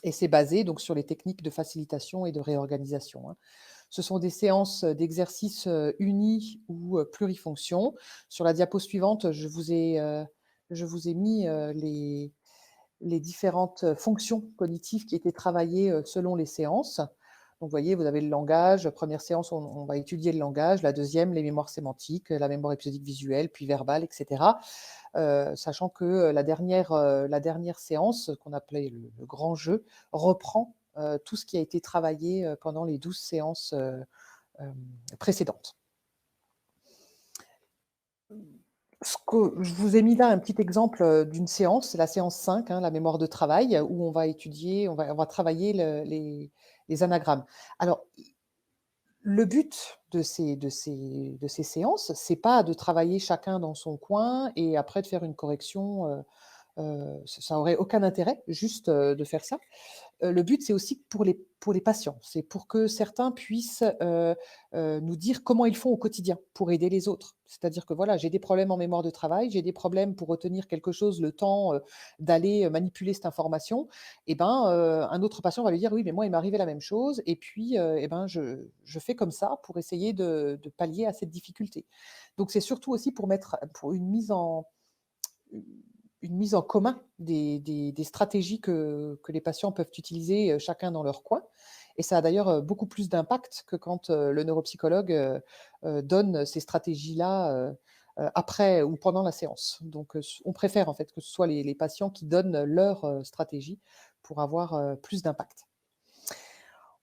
Et c'est basé donc sur les techniques de facilitation et de réorganisation, hein. Ce sont des séances, d'exercices, unis ou, plurifonctions. Sur la diapo suivante, je vous ai mis, les différentes, fonctions cognitives qui étaient travaillées, selon les séances. Donc vous voyez, vous avez le langage, première séance, on va étudier le langage, la deuxième, les mémoires sémantiques, la mémoire épisodique visuelle, puis verbale, et cetera. Sachant que, la dernière séance, qu'on appelait le grand jeu, reprend, tout ce qui a été travaillé, pendant les 12 séances, précédentes. Ce que je vous ai mis là un petit exemple, d'une séance, c'est la séance 5, hein, la mémoire de travail, où on va travailler les anagrammes. Alors, le but de ces séances, c'est pas de travailler chacun dans son coin et après de faire une correction, ça aurait aucun intérêt juste, de faire ça. Le but, c'est aussi pour les patients. C'est pour que certains puissent, nous dire comment ils font au quotidien pour aider les autres. C'est-à-dire que voilà, j'ai des problèmes en mémoire de travail, j'ai des problèmes pour retenir quelque chose, le temps, d'aller, manipuler cette information et ben, un autre patient va lui dire: «Oui, mais moi, il m'est arrivé la même chose et puis, et ben, je fais comme ça pour essayer de pallier à cette difficulté». Donc c'est surtout aussi pour une mise en commun des stratégies que les patients peuvent utiliser, chacun dans leur coin et ça a d'ailleurs, beaucoup plus d'impact que quand, le neuropsychologue, donne ces stratégies-là, après ou pendant la séance. Donc, on préfère en fait que ce soit les patients qui donnent leur, stratégie pour avoir, plus d'impact.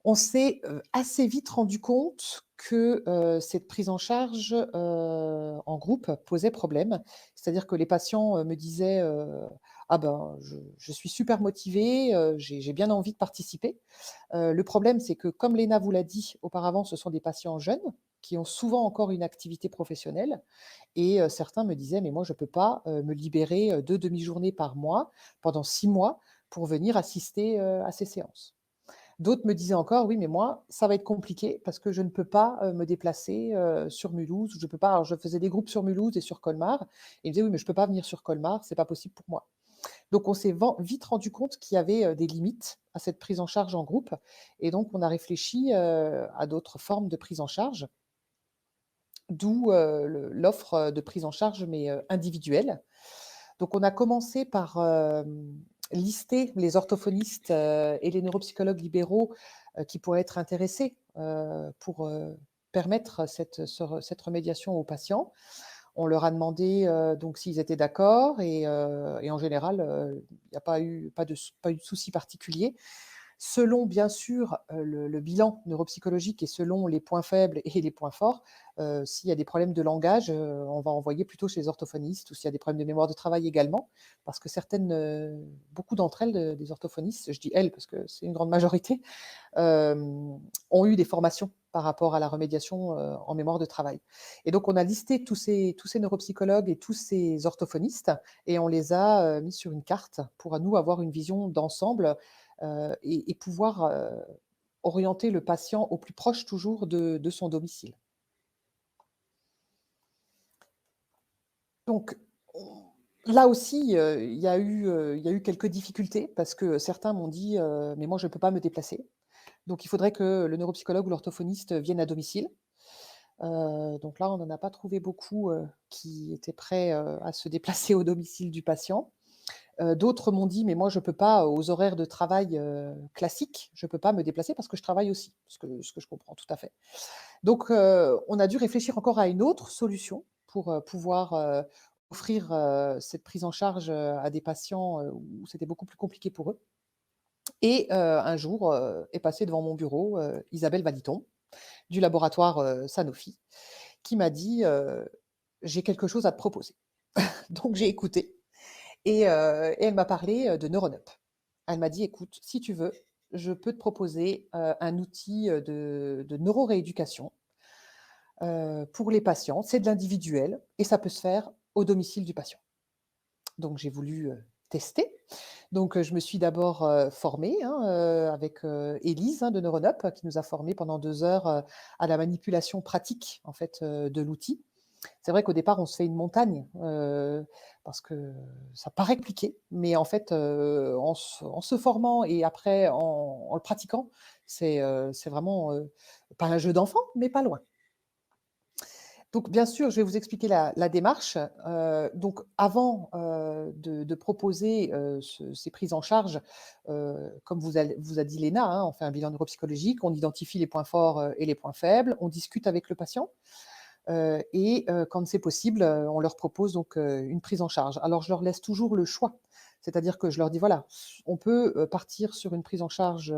On s'est, assez vite rendu compte que, cette prise en charge, en groupe posait problème. C'est-à-dire que les patients, me disaient, «Ah ben, je suis super motivé, j'ai bien envie de participer». Le problème, c'est que comme Léna vous l'a dit auparavant, ce sont des patients jeunes qui ont souvent encore une activité professionnelle et certains me disaient: «Mais moi, je ne peux pas, me libérer, 2 demi-journées par mois pendant 6 mois pour venir assister, à ces séances». D'autres me disaient encore: «Oui, mais moi, ça va être compliqué parce que je ne peux pas, me déplacer, sur Mulhouse, je peux pas». Alors je faisais des groupes sur Mulhouse et sur Colmar et ils me disaient: «Oui, mais je peux pas venir sur Colmar, c'est pas possible pour moi». Donc on s'est vite rendu compte qu'il y avait, des limites à cette prise en charge en groupe et donc on a réfléchi, à d'autres formes de prise en charge, d'où, l'offre, de prise en charge mais, individuelle. Donc on a commencé par, lister les orthophonistes, et les neuropsychologues libéraux, qui pourraient être intéressés, pour, permettre cette remédiation aux patients. On leur a demandé, donc s'ils étaient d'accord et en général, il n'y a pas eu de souci particulier. selon bien sûr le bilan neuropsychologique et selon les points faibles et les points forts. S'il y a des problèmes de langage, on va envoyer plutôt chez les orthophonistes, ou s'il y a des problèmes de mémoire de travail également, parce que beaucoup d'entre elles, des orthophonistes, je dis elles parce que c'est une grande majorité, ont eu des formations par rapport à la remédiation en mémoire de travail. Et donc on a listé tous ces neuropsychologues et tous ces orthophonistes, et on les a mis sur une carte pour à nous avoir une vision d'ensemble, et pouvoir orienter le patient au plus proche toujours de son domicile. Donc, là aussi, il y a eu quelques difficultés parce que certains m'ont dit: «Mais moi je ne peux pas me déplacer». Donc il faudrait que le neuropsychologue ou l'orthophoniste vienne à domicile. Donc là, on n'en a pas trouvé beaucoup, qui étaient prêts, à se déplacer au domicile du patient. D'autres m'ont dit: «Mais moi je peux pas, aux horaires de travail, classiques, je peux pas me déplacer parce que je travaille aussi», ce que je comprends tout à fait. Donc on a dû réfléchir encore à une autre solution pour, pouvoir, offrir, cette prise en charge, à des patients, où c'était beaucoup plus compliqué pour eux. Et un jour, est passée devant mon bureau, Isabelle Valiton du laboratoire, Sanofi, qui m'a dit, «J'ai quelque chose à te proposer». Donc j'ai écouté, et elle m'a parlé, de NeuroNup. Elle m'a dit: «Écoute, si tu veux, je peux te proposer, un outil, de neurorééducation, pour les patients. C'est de l'individuel et ça peut se faire au domicile du patient». Donc j'ai voulu, tester. Donc je me suis d'abord, formée, hein, avec, Élise, hein, de NeuroNup, qui nous a formés pendant 2 heures, à la manipulation pratique, en fait, de l'outil. C'est vrai qu'au départ, on se fait une montagne, parce que ça paraît compliqué, mais en fait, en se formant et après en le pratiquant, c'est vraiment, pas un jeu d'enfant, mais pas loin. Donc bien sûr, je vais vous expliquer la démarche. Donc avant, de proposer, ces prises en charge, comme vous a dit Léna, hein, on fait un bilan neuropsychologique, on identifie les points forts, et les points faibles, on discute avec le patient, et quand c'est possible, on leur propose donc, une prise en charge. Alors je leur laisse toujours le choix, c'est-à-dire que je leur dis: «Voilà, on peut, partir sur une prise en charge,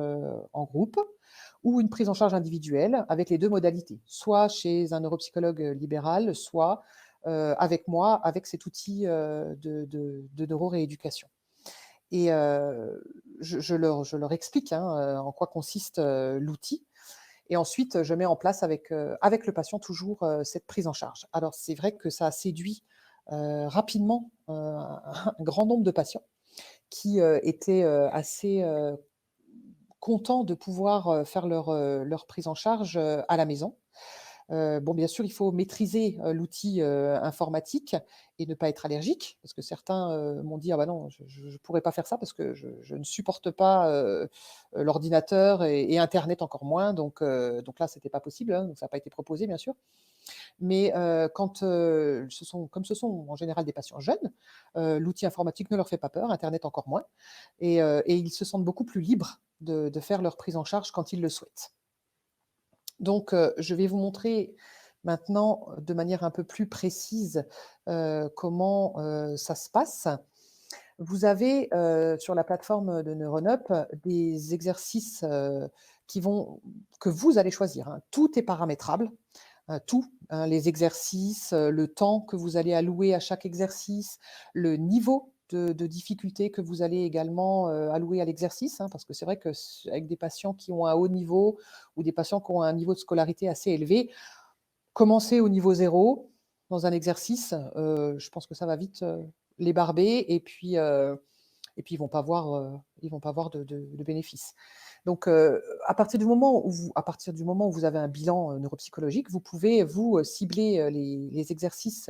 en groupe ou une prise en charge individuelle avec les 2 modalités, soit chez un neuropsychologue, libéral, soit, avec moi, avec cet outil, de neurorééducation». Et je leur explique, hein, en quoi consiste, l'outil, et ensuite, je mets en place avec le patient toujours, cette prise en charge. Alors c'est vrai que ça a séduit, rapidement, un grand nombre de patients qui, étaient, assez, contents de pouvoir, faire leur prise en charge, à la maison. Bon, bien sûr, il faut maîtriser, l'outil, informatique et ne pas être allergique, parce que certains, m'ont dit: «Ah bah non, je ne pourrais pas faire ça parce que je ne supporte pas, l'ordinateur et internet encore moins». Donc là, c'était pas possible, hein, donc ça n'a pas été proposé, bien sûr. Mais quand, ce sont en général des patients jeunes, l'outil informatique ne leur fait pas peur, internet encore moins, et ils se sentent beaucoup plus libres de faire leur prise en charge quand ils le souhaitent. Donc, je vais vous montrer maintenant, de manière un peu plus précise, comment, ça se passe. Vous avez, sur la plateforme de NeuroNup, des exercices, que vous allez choisir, hein. Tout est paramétrable, tout, hein, les exercices, le temps que vous allez allouer à chaque exercice, le niveau de difficulté que vous allez également, allouer à l'exercice, hein, parce que c'est vrai que avec des patients qui ont un haut niveau ou des patients qui ont un niveau de scolarité assez élevé, commencer au niveau zéro dans un exercice, je pense que ça va vite, les barber, et puis ils vont pas voir de bénéfice. Donc à partir du moment où vous avez un bilan, neuropsychologique, vous pouvez vous, cibler, les exercices,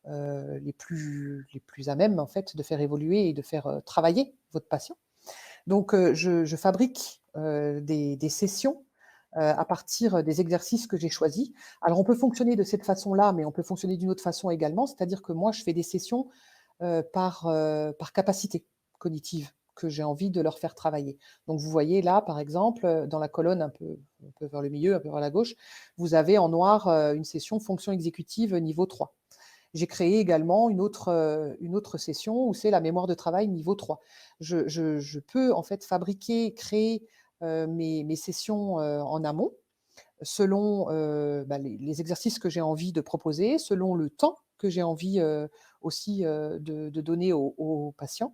les plus à même en fait de faire évoluer et de faire, travailler votre patient. Donc je fabrique, des sessions, à partir des exercices que j'ai choisis. Alors on peut fonctionner de cette façon-là, mais on peut fonctionner d'une autre façon également, c'est-à-dire que moi je fais des sessions, par capacité cognitive que j'ai envie de leur faire travailler. Donc vous voyez là, par exemple, dans la colonne un peu vers le milieu, un peu vers la gauche, vous avez en noir, une session fonction exécutive niveau 3. J'ai créé également une autre session où c'est la mémoire de travail niveau 3. Je peux en fait fabriquer, créer, mes sessions, en amont selon, les exercices que j'ai envie de proposer, selon le temps que j'ai envie, aussi, de donner aux patients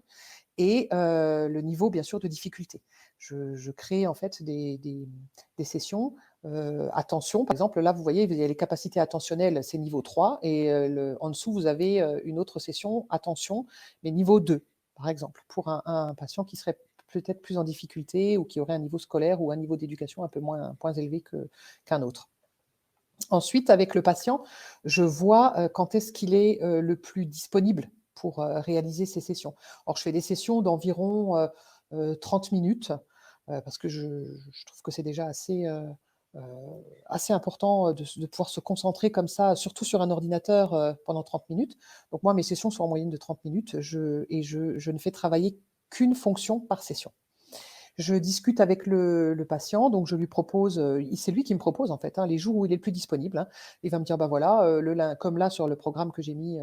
et le niveau bien sûr de difficulté. Je crée en fait des sessions, attention par exemple, là vous voyez, il y a les capacités attentionnelles, c'est niveau 3 et en dessous vous avez, une autre session attention, mais niveau 2 par exemple, pour un patient qui serait peut-être plus en difficulté ou qui aurait un niveau scolaire ou un niveau d'éducation un peu moins élevé qu'un autre. Ensuite, avec le patient, je vois, quand est-ce qu'il est, le plus disponible pour, réaliser ces sessions. Alors je fais des sessions d'environ, 30 minutes, parce que je trouve que c'est déjà heu, assez important, de pouvoir se concentrer comme ça, surtout sur un ordinateur, pendant 30 minutes. Donc moi, mes sessions sont en moyenne de 30 minutes, je ne fais travailler qu'une fonction par session. Je discute avec le patient, donc je lui propose, c'est lui qui me propose en fait, hein, les jours où il est le plus disponible, hein. Il va me dire: «Bah, voilà, le lin» comme là sur le programme que j'ai mis,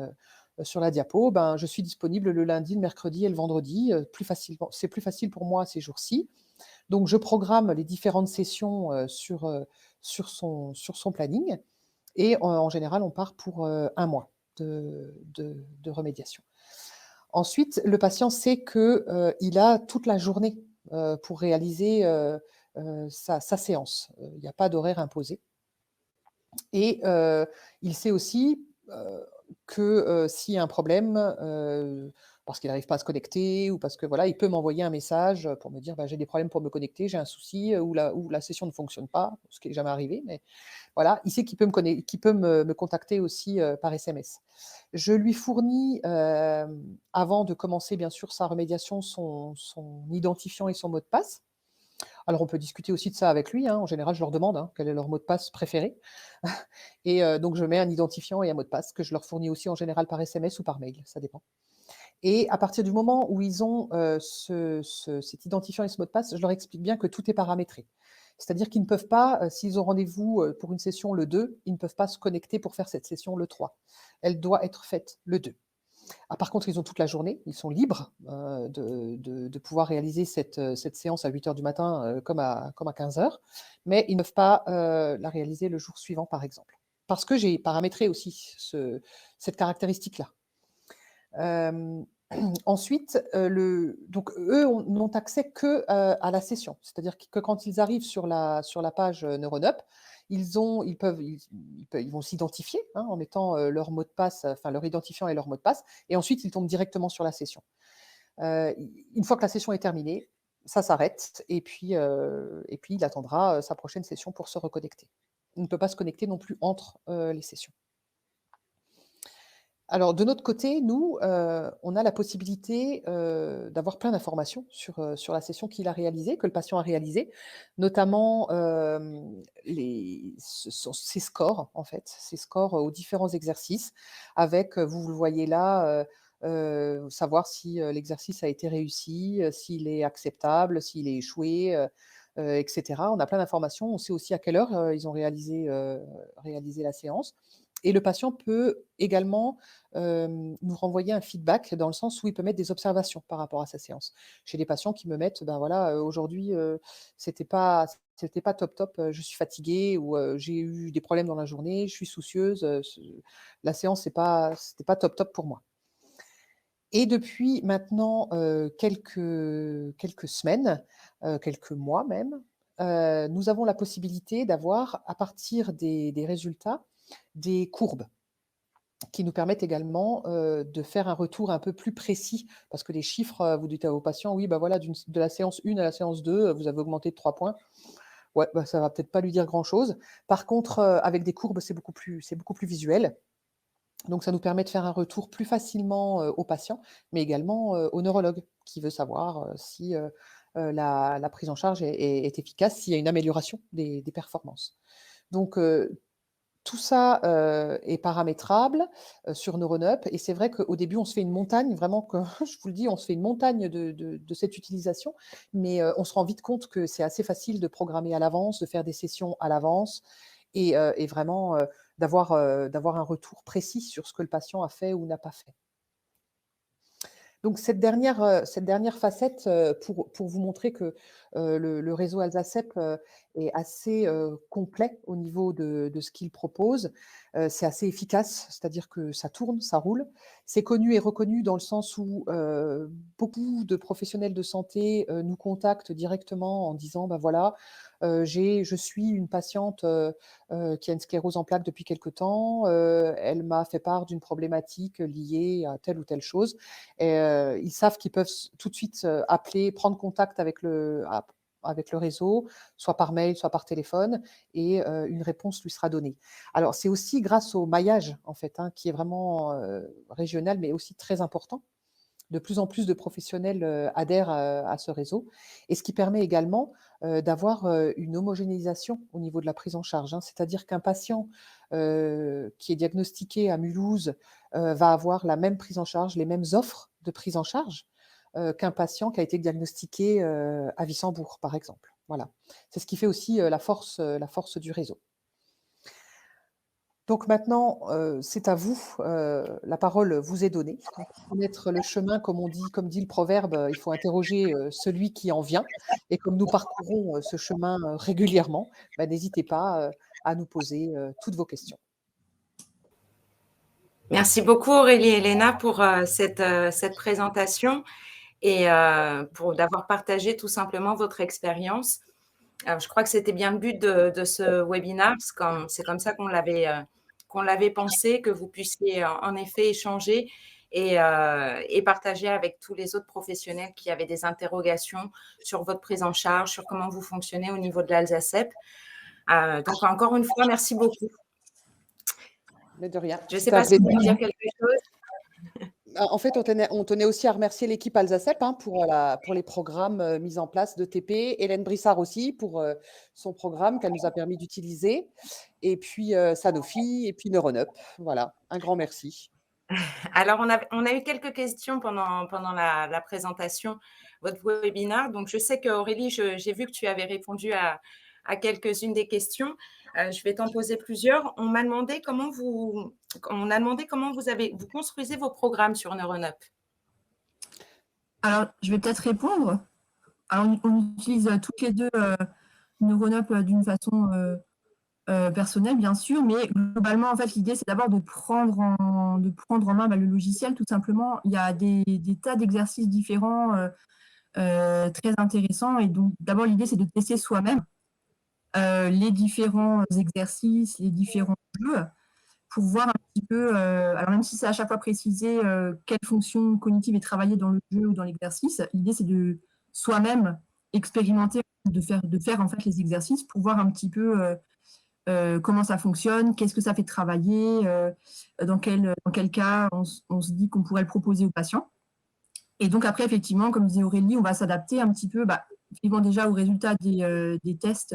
sur la diapo, ben, je suis disponible le lundi, le mercredi et le vendredi, plus facilement c'est plus facile pour moi ces jours-ci. Donc je programme les différentes sessions, sur son planning et en général, on part pour, 1 mois de remédiation. Ensuite, le patient sait que, il a toute la journée, pour réaliser, sa séance. Il n'y a pas d'horaire imposé et il sait aussi, que, s'il y a un problème, parce qu'il n'arrive pas à se connecter ou parce que voilà, il peut m'envoyer un message, pour me dire: «Bah, j'ai des problèmes pour me connecter, j'ai un souci, ou la session ne fonctionne pas», ce qui est jamais arrivé, mais voilà, il sait qu'il peut me contacter aussi, par SMS. Je lui fournis, avant de commencer bien sûr sa remédiation, son identifiant et son mot de passe. Alors on peut discuter aussi de ça avec lui, hein. En général, je leur demande, hein, quel est leur mot de passe préféré et donc je mets un identifiant et un mot de passe que je leur fournis aussi en général par SMS ou par mail, ça dépend. Et à partir du moment où ils ont, cet identifiant et ce mot de passe, je leur explique bien que tout est paramétré. C'est-à-dire qu'ils ne peuvent pas, s'ils ont rendez-vous, pour une session le 2, ils ne peuvent pas se connecter pour faire cette session le 3. Elle doit être faite le 2. Ah, par contre, ils ont toute la journée, ils sont libres, de pouvoir réaliser cette séance à 8 heures du matin, comme à 15 heures, mais ils ne peuvent pas, la réaliser le jour suivant, par exemple. Parce que j'ai paramétré aussi cette caractéristique-là. Hem, ensuite, donc eux n'ont accès que, à la session. C'est-à-dire que quand ils arrivent sur la page, NeuronUp, ils vont s'identifier, hein, en mettant, leur mot de passe, enfin leur identifiant et leur mot de passe et ensuite ils tombent directement sur la session. Une fois que la session est terminée, ça s'arrête et puis il attendra, sa prochaine session pour se reconnecter. Il ne peut pas se connecter non plus entre, les sessions. Alors de notre côté, nous, on a la possibilité, d'avoir plein d'informations sur la session qu'il a réalisée, que le patient a réalisée, notamment, ses scores en fait, ses scores aux différents exercices avec, vous le voyez là, savoir si, l'exercice a été réussi, s'il est acceptable, s'il est échoué, et cetera. On a plein d'informations. On sait aussi à quelle heure, ils ont réalisé la séance et le patient peut également, nous renvoyer un feedback dans le sens où il peut mettre des observations par rapport à sa séance. J'ai des patients qui me mettent: «Ben voilà, aujourd'hui, c'était pas top top, je suis fatiguée» ou «J'ai eu des problèmes dans la journée, je suis soucieuse, la séance c'était pas top top pour moi». Et depuis maintenant, quelques semaines, quelques mois même, nous avons la possibilité d'avoir, à partir des résultats, des courbes qui nous permettent également, de faire un retour un peu plus précis. Parce que les chiffres, vous dites à vos patients: «Oui, bah, voilà, de la séance 1 à la séance 2, vous avez augmenté de 3 points». Ouais, bah, ça va peut-être pas lui dire grand-chose. Par contre, avec des courbes, c'est beaucoup plus visuel. Donc ça nous permet de faire un retour plus facilement, au patient, mais également, au neurologue qui veut savoir, si, la prise en charge est efficace, s'il y a une amélioration des performances. Donc tout ça, est paramétrable, sur NeuronUp et c'est vrai qu'au début, on se fait une montagne, vraiment que je vous le dis, on se fait une montagne de cette utilisation, mais on se rend vite compte que c'est assez facile de programmer à l'avance, de faire des sessions à l'avance et vraiment, d'avoir un retour précis sur ce que le patient a fait ou n'a pas fait. Donc cette dernière facette, pour vous montrer que, le réseau Alzacep, est assez, complet au niveau de ce qu'il propose. C'est assez efficace, c'est-à-dire que ça tourne, ça roule. C'est connu et reconnu dans le sens où, beaucoup de professionnels de santé, nous contactent directement en disant: «Bah, voilà, je suis une patiente, qui a une sclérose en plaques depuis quelque temps, elle m'a fait part d'une problématique liée à telle ou telle chose». Et ils savent qu'ils peuvent tout de suite, appeler, prendre contact avec le réseau, soit par mail, soit par téléphone et une réponse lui sera donnée. Alors c'est aussi grâce au maillage en fait, hein, qui est vraiment, régional, mais aussi très important. De plus en plus de professionnels, adhèrent, à ce réseau et ce qui permet également, d'avoir, une homogénéisation au niveau de la prise en charge, hein. C'est-à-dire qu'un patient, qui est diagnostiqué à Mulhouse, va avoir la même prise en charge, les mêmes offres de prise en charge, qu'un patient qui a été diagnostiqué, à Wissembourg, par exemple. Voilà. C'est ce qui fait aussi, la force du réseau. Donc maintenant, c'est à vous, la parole vous est donnée. Pour connaître le chemin, comme dit le proverbe, il faut interroger, celui qui en vient et comme nous parcourons, ce chemin, régulièrement, bah, n'hésitez pas, à nous poser, toutes vos questions. Merci beaucoup Aurélie et Léna pour, cette présentation et pour d'avoir partagé tout simplement votre expérience. Je crois que c'était bien le but de ce webinaire, c'est comme ça qu'on l'avait pensé, que vous puissiez en effet échanger et partager avec tous les autres professionnels qui avaient des interrogations sur votre prise en charge, sur comment vous fonctionnez au niveau de l'Alzacep. Donc encore une fois, merci beaucoup. Mais de rien, Je ne sais c'était un pas si vous plaisir. voulez dire quelque chose? En fait, on tenait aussi à remercier l'équipe Alzacep, hein, pour les programmes, mis en place de TP. Hélène Brissard aussi pour, son programme qu'elle nous a permis d'utiliser et puis, Sanofi et puis Neuronup. Voilà, un grand merci. Alors, on a eu quelques questions pendant la présentation, votre webinaire. Donc, je sais qu'Aurélie, j'ai vu que tu avais répondu à quelques-unes des questions. Je vais t'en poser plusieurs. On a demandé comment vous construisez vos programmes sur Neuronup. Alors, je vais peut-être répondre. Alors, on utilise toutes les deux Neuronup d'une façon personnelle, bien sûr, mais globalement, en fait, l'idée, c'est d'abord de prendre en main le logiciel, tout simplement. Il y a des tas d'exercices différents, très intéressants. Et donc, d'abord, l'idée, c'est de tester soi-même les différents exercices, les différents jeux, pour voir un petit peu, alors même si c'est à chaque fois précisé quelle fonction cognitive est travaillée dans le jeu ou dans l'exercice, l'idée c'est de soi-même expérimenter, de faire en fait les exercices pour voir un petit peu comment ça fonctionne, qu'est-ce que ça fait travailler, dans quel cas on se dit qu'on pourrait le proposer aux patients. Et donc après, effectivement, comme disait Aurélie, on va s'adapter un petit peu, effectivement déjà aux résultats des tests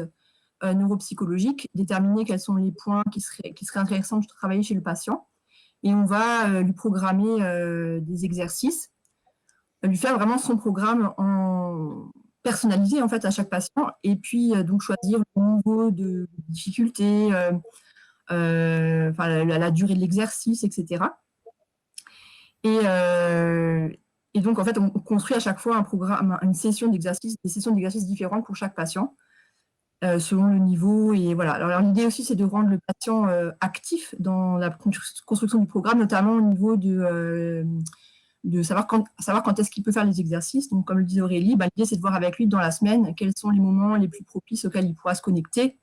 neuropsychologiques, déterminer quels sont les points qui seraient intéressants de travailler chez le patient. Et on va lui programmer des exercices, lui faire vraiment son programme personnalisé en fait à chaque patient, et puis donc choisir le niveau de difficulté, la durée de l'exercice, etc. Et donc en fait, on construit à chaque fois un programme, des sessions d'exercices différentes pour chaque patient. Selon le niveau. Et voilà. Alors l'idée aussi, c'est de rendre le patient actif dans la construction du programme, notamment au niveau de savoir quand est-ce qu'il peut faire les exercices. Donc, comme le disait Aurélie, l'idée, c'est de voir avec lui dans la semaine quels sont les moments les plus propices auxquels il pourra se connecter,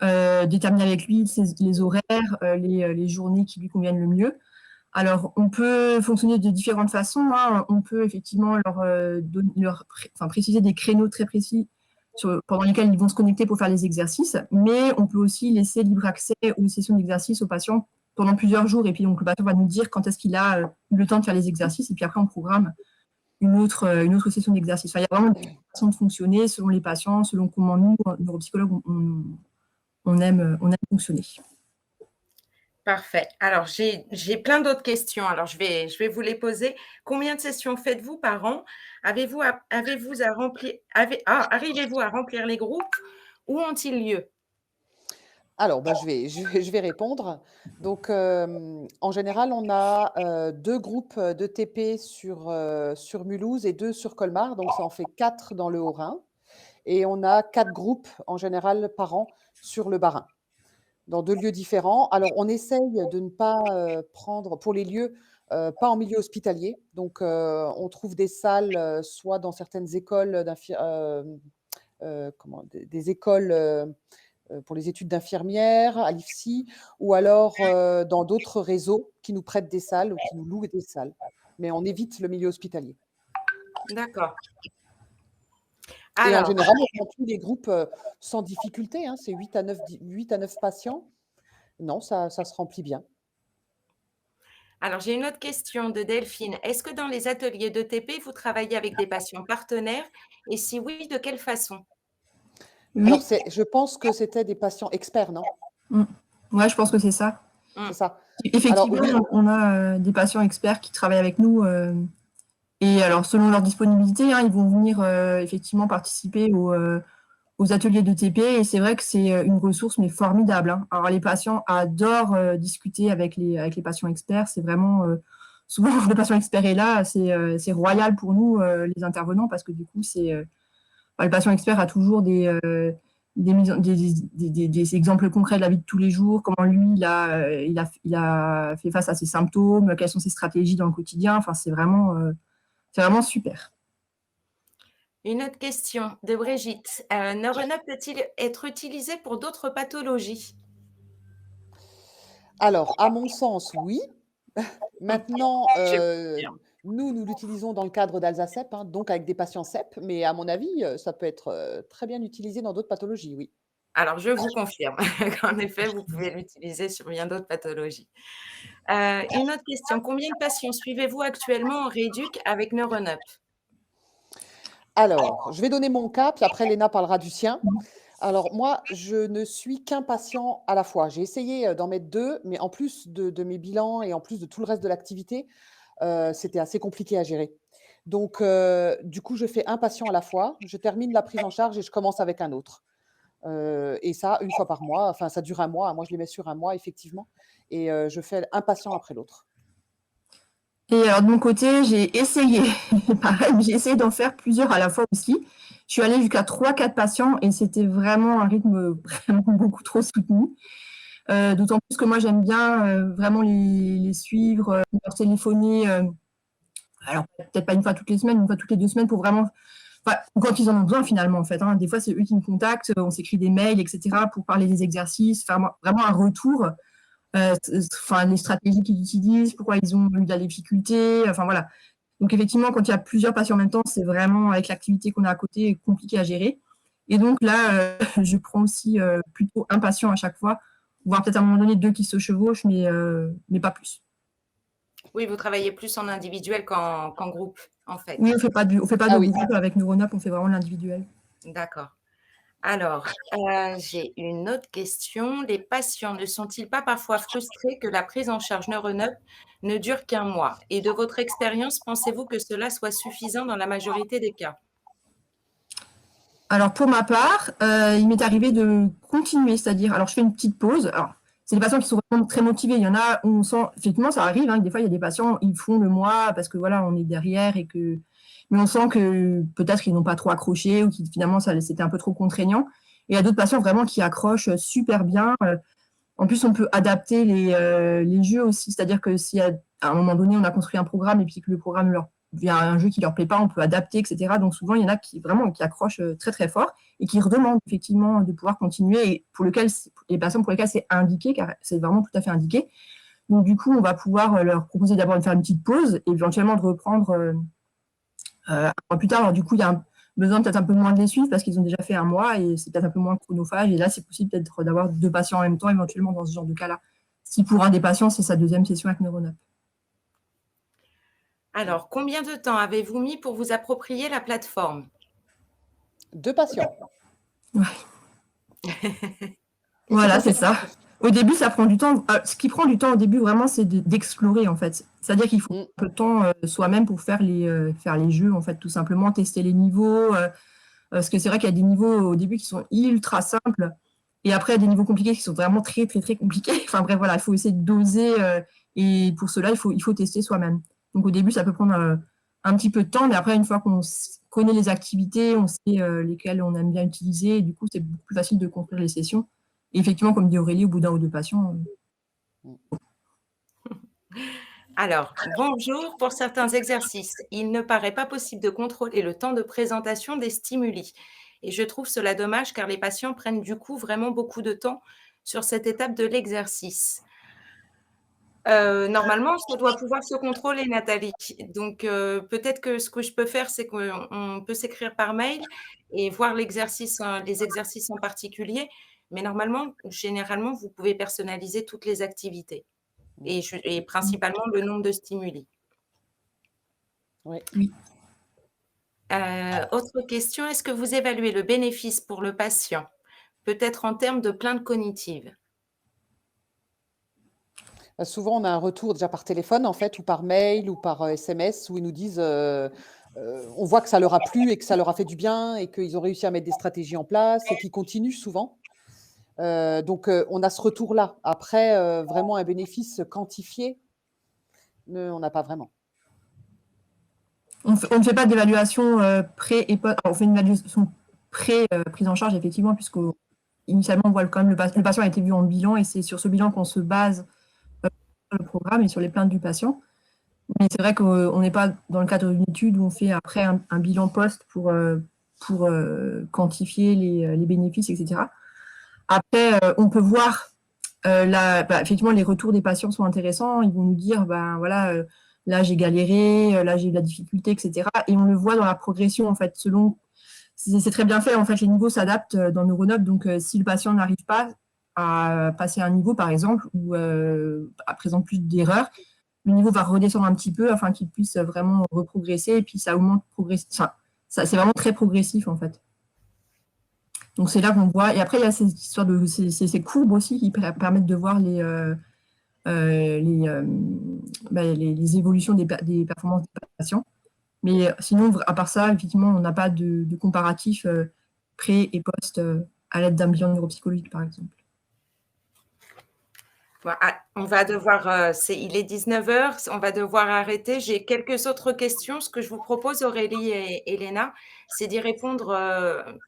déterminer avec lui les horaires, les journées qui lui conviennent le mieux. Alors, on peut fonctionner de différentes façons, hein. On peut effectivement leur préciser des créneaux très précis pendant lesquels ils vont se connecter pour faire les exercices, mais on peut aussi laisser libre accès aux sessions d'exercice aux patients pendant plusieurs jours, et puis donc le patient va nous dire quand est-ce qu'il a eu le temps de faire les exercices, et puis après on programme une autre session d'exercice. Enfin, il y a vraiment des façons de fonctionner selon les patients, selon comment nous, neuropsychologues, on aime fonctionner. Parfait. Alors, j'ai plein d'autres questions. Alors, je vais vous les poser. Combien de sessions faites-vous par an? Arrivez-vous à remplir les groupes? Où ont-ils lieu? Alors, bah, je vais répondre. Donc, en général, on a, 2 groupes, de TP sur Mulhouse et 2 sur Colmar, donc ça en fait 4 dans le Haut-Rhin et on a 4 groupes en général par an sur le Bas-Rhin, dans 2 lieux différents. Alors, on essaye de ne pas, prendre pour les lieux, pas en milieu hospitalier. Donc, on trouve des salles, soit dans certaines écoles comment? Des écoles, pour les études d'infirmières à l'IFSI ou alors, dans d'autres réseaux qui nous prêtent des salles ou qui nous louent des salles. Mais on évite le milieu hospitalier D'accord. et en Alors, général, on remplit les groupes, sans difficulté, hein. C'est 8 à 9 patients. Non, ça se remplit bien. j'ai une autre question de Delphine. Est-ce que dans les ateliers de TP, vous travaillez avec des patients partenaires? Et si oui, de quelle façon? Alors Oui, je pense que c'était des patients experts, non? mmh. Ouais, je pense que c'est ça. C'est Mmh, ça? Alors Effectivement, oui, on a, des patients experts qui travaillent avec nous, et alors selon leur disponibilité, hein, ils vont venir, effectivement participer aux ateliers de TP et c'est vrai que c'est, une ressource mais formidable, hein. Alors les patients adorent, discuter avec les patients experts. C'est vraiment, souvent quand le patient expert est là, c'est royal pour nous, les intervenants parce que du coup le patient expert a toujours des mises en des exemples concrets de la vie de tous les jours, comment lui il a fait face à ses symptômes, quelles sont ses stratégies dans le quotidien. Enfin c'est vraiment super. une autre question de Brigitte. Neuronop peut-il être utilisé pour d'autres pathologies? alors à mon sens, oui. Maintenant, Je confirme. nous l'utilisons dans le cadre d'Alsacep, hein, donc avec des patients CEP, mais à mon avis, ça peut être, très bien utilisé dans d'autres pathologies, oui. Alors je vous confirme qu'en effet, vous pouvez l'utiliser sur bien d'autres pathologies. Une autre question, combien de patients suivez-vous actuellement en rééduc avec Neuronop? Alors, je vais donner mon cas, puis après Léna parlera du sien. Alors moi, je ne suis qu'un patient à la fois. J'ai essayé, d'en mettre 2, mais en plus de mes bilans et en plus de tout le reste de l'activité, c'était assez compliqué à gérer. Donc du coup, je fais un patient à la fois, je termine la prise en charge et je commence avec un autre. Et ça, une fois par mois, enfin ça dure un mois, hein. Moi je les mets sur un mois effectivement et je fais un patient après l'autre. Et alors de mon côté, j'ai essayé, pareil, j'ai essayé d'en faire plusieurs à la fois aussi. Je suis allée jusqu'à 3-4 patients et c'était vraiment un rythme vraiment beaucoup trop soutenu. D'autant plus que moi j'aime bien, vraiment les suivre, leur téléphoner, alors peut-être pas une fois toutes les semaines, une fois toutes les 2 semaines pour vraiment enfin, quand ils en ont besoin finalement en fait, hein. Des fois, c'est eux qui me contactent, on s'écrit des mails et cetera pour parler des exercices, faire vraiment un retour, enfin les stratégies qu'ils utilisent, pourquoi ils ont eu de la difficulté, enfin voilà. Donc effectivement, quand il y a plusieurs patients en même temps, c'est vraiment avec l'activité qu'on a à côté compliqué à gérer. Et donc là, je prends aussi plutôt un patient à chaque fois, voire peut-être à un moment donné 2 qui se chevauchent, mais pas plus. Oui, vous travaillez plus en individuel qu'en groupe, en fait. Oui, on fait pas Ah de oui. groupe avec Neuronop, on fait vraiment l'individuel. D'accord. Alors, j'ai une autre question. Les patients ne sont-ils pas parfois frustrés que la prise en charge Neuronop ne dure qu'un mois? Et de votre expérience, pensez-vous que cela soit suffisant dans la majorité des cas? Alors pour ma part, il m'est arrivé de continuer, c'est-à-dire alors je fais une petite pause. Alors, c'est des patients qui sont vraiment très motivés. Il y en a où on sent effectivement ça arrive, hein, des fois il y a des patients, ils font le mois parce que voilà, on est derrière et que mais on sent que peut-être qu'ils n'ont pas trop accroché ou qui finalement c'était un peu trop contraignant. Et il y a d'autres patients vraiment qui accrochent super bien. En plus, on peut adapter les jeux aussi, c'est-à-dire que si à un moment donné on a construit un programme et puis que le programme leur il y a un jeu qui leur plaît pas, on peut adapter, etc. Donc souvent, il y en a qui vraiment qui accrochent très très fort et qui redemandent effectivement de pouvoir continuer et pour lequel les personnes pour lesquelles c'est indiqué, car c'est vraiment tout à fait indiqué. Donc du coup, on va pouvoir leur proposer d'abord de faire une petite pause et éventuellement de reprendre un mois plus tard. Alors du coup, il y a besoin peut-être un peu moins de les suivre parce qu'ils ont déjà fait un mois et c'est peut-être un peu moins chronophage. Et là, c'est possible peut-être d'avoir 2 patients en même temps éventuellement dans ce genre de cas-là. Si pour un des patients, c'est sa deuxième session avec Neuronop. Alors, combien de temps avez-vous mis pour vous approprier la plateforme? 2 patients. Ouais. Et c'est Voilà, assez c'est ça. rapide. Au début, ça prend du temps. Ce qui prend du temps au début, vraiment, c'est d'explorer, en fait. C'est-à-dire qu'il faut Mmh. un peu de temps soi-même pour faire les jeux, en fait, tout simplement, tester les niveaux. Parce que c'est vrai qu'il y a des niveaux au début qui sont ultra simples. Et après, des niveaux compliqués qui sont vraiment très, très, très compliqués. Enfin bref, voilà, il faut essayer de doser. Et pour cela, il faut tester soi-même. Donc au début, ça peut prendre un petit peu de temps, mais après, une fois qu'on connaît les activités, on sait lesquelles on aime bien utiliser, et du coup, c'est beaucoup plus facile de construire les sessions. Et effectivement, comme dit Aurélie, au bout d'un ou deux patients. Alors, bonjour. Pour certains exercices, il ne paraît pas possible de contrôler le temps de présentation des stimuli. Et je trouve cela dommage car les patients prennent du coup vraiment beaucoup de temps sur cette étape de l'exercice. Normalement, ça doit pouvoir se contrôler, Nathalie. Donc, peut-être que ce que je peux faire, c'est qu'on peut s'écrire par mail et voir l'exercice, les exercices en particulier. Mais normalement, généralement, vous pouvez personnaliser toutes les activités et principalement le nombre de stimuli. Oui. Autre question, est-ce que vous évaluez le bénéfice pour le patient, peut-être en termes de plainte cognitive? Souvent, on a un retour déjà par téléphone, en fait, ou par mail, ou par SMS, où ils nous disent, on voit que ça leur a plu et que ça leur a fait du bien et qu'ils ont réussi à mettre des stratégies en place et qu'ils continuent souvent. Donc, on a ce retour-là. Après, vraiment un bénéfice quantifié, on n'a pas vraiment. On ne fait pas d'évaluation pré et post. On fait une évaluation pré-prise en charge, effectivement, puisque initialement, on voit quand même le patient a été vu en bilan et c'est sur ce bilan qu'on se base sur le programme et sur les plaintes du patient. Mais c'est vrai qu'on n'est pas dans le cadre d'une étude où on fait après un bilan post pour quantifier les bénéfices, etc. Après, on peut voir, effectivement, les retours des patients sont intéressants. Ils vont nous dire, voilà, là j'ai galéré, là j'ai eu de la difficulté, etc. Et on le voit dans la progression, en fait, selon. C'est très bien fait, en fait, les niveaux s'adaptent dans Neuronote. Donc, si le patient n'arrive pas à passer un niveau, par exemple, ou présente plus d'erreurs, le niveau va redescendre un petit peu afin qu'il puisse vraiment reprogresser. Et puis, ça augmente progressivement. C'est vraiment très progressif, en fait. Donc, c'est là qu'on voit. Et après, il y a ces histoires de ces courbes aussi qui permettent de voir les évolutions des performances des patients. Mais sinon, à part ça, effectivement, on n'a pas de comparatif pré et post à l'aide d'un bilan neuropsychologique, par exemple. On va devoir, il est 19h, on va devoir arrêter. J'ai quelques autres questions. Ce que je vous propose, Aurélie et Elena, c'est d'y répondre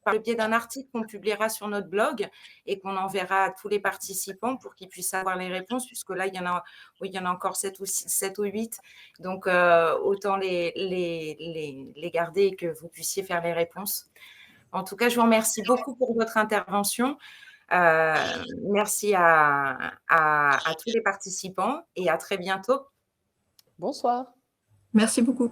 par le biais d'un article qu'on publiera sur notre blog et qu'on enverra à tous les participants pour qu'ils puissent avoir les réponses, puisque là, il y en a encore 7 ou 8. Donc, autant les garder et que vous puissiez faire les réponses. En tout cas, je vous remercie beaucoup pour votre intervention. Merci à tous les participants et à très bientôt. Bonsoir. Merci beaucoup.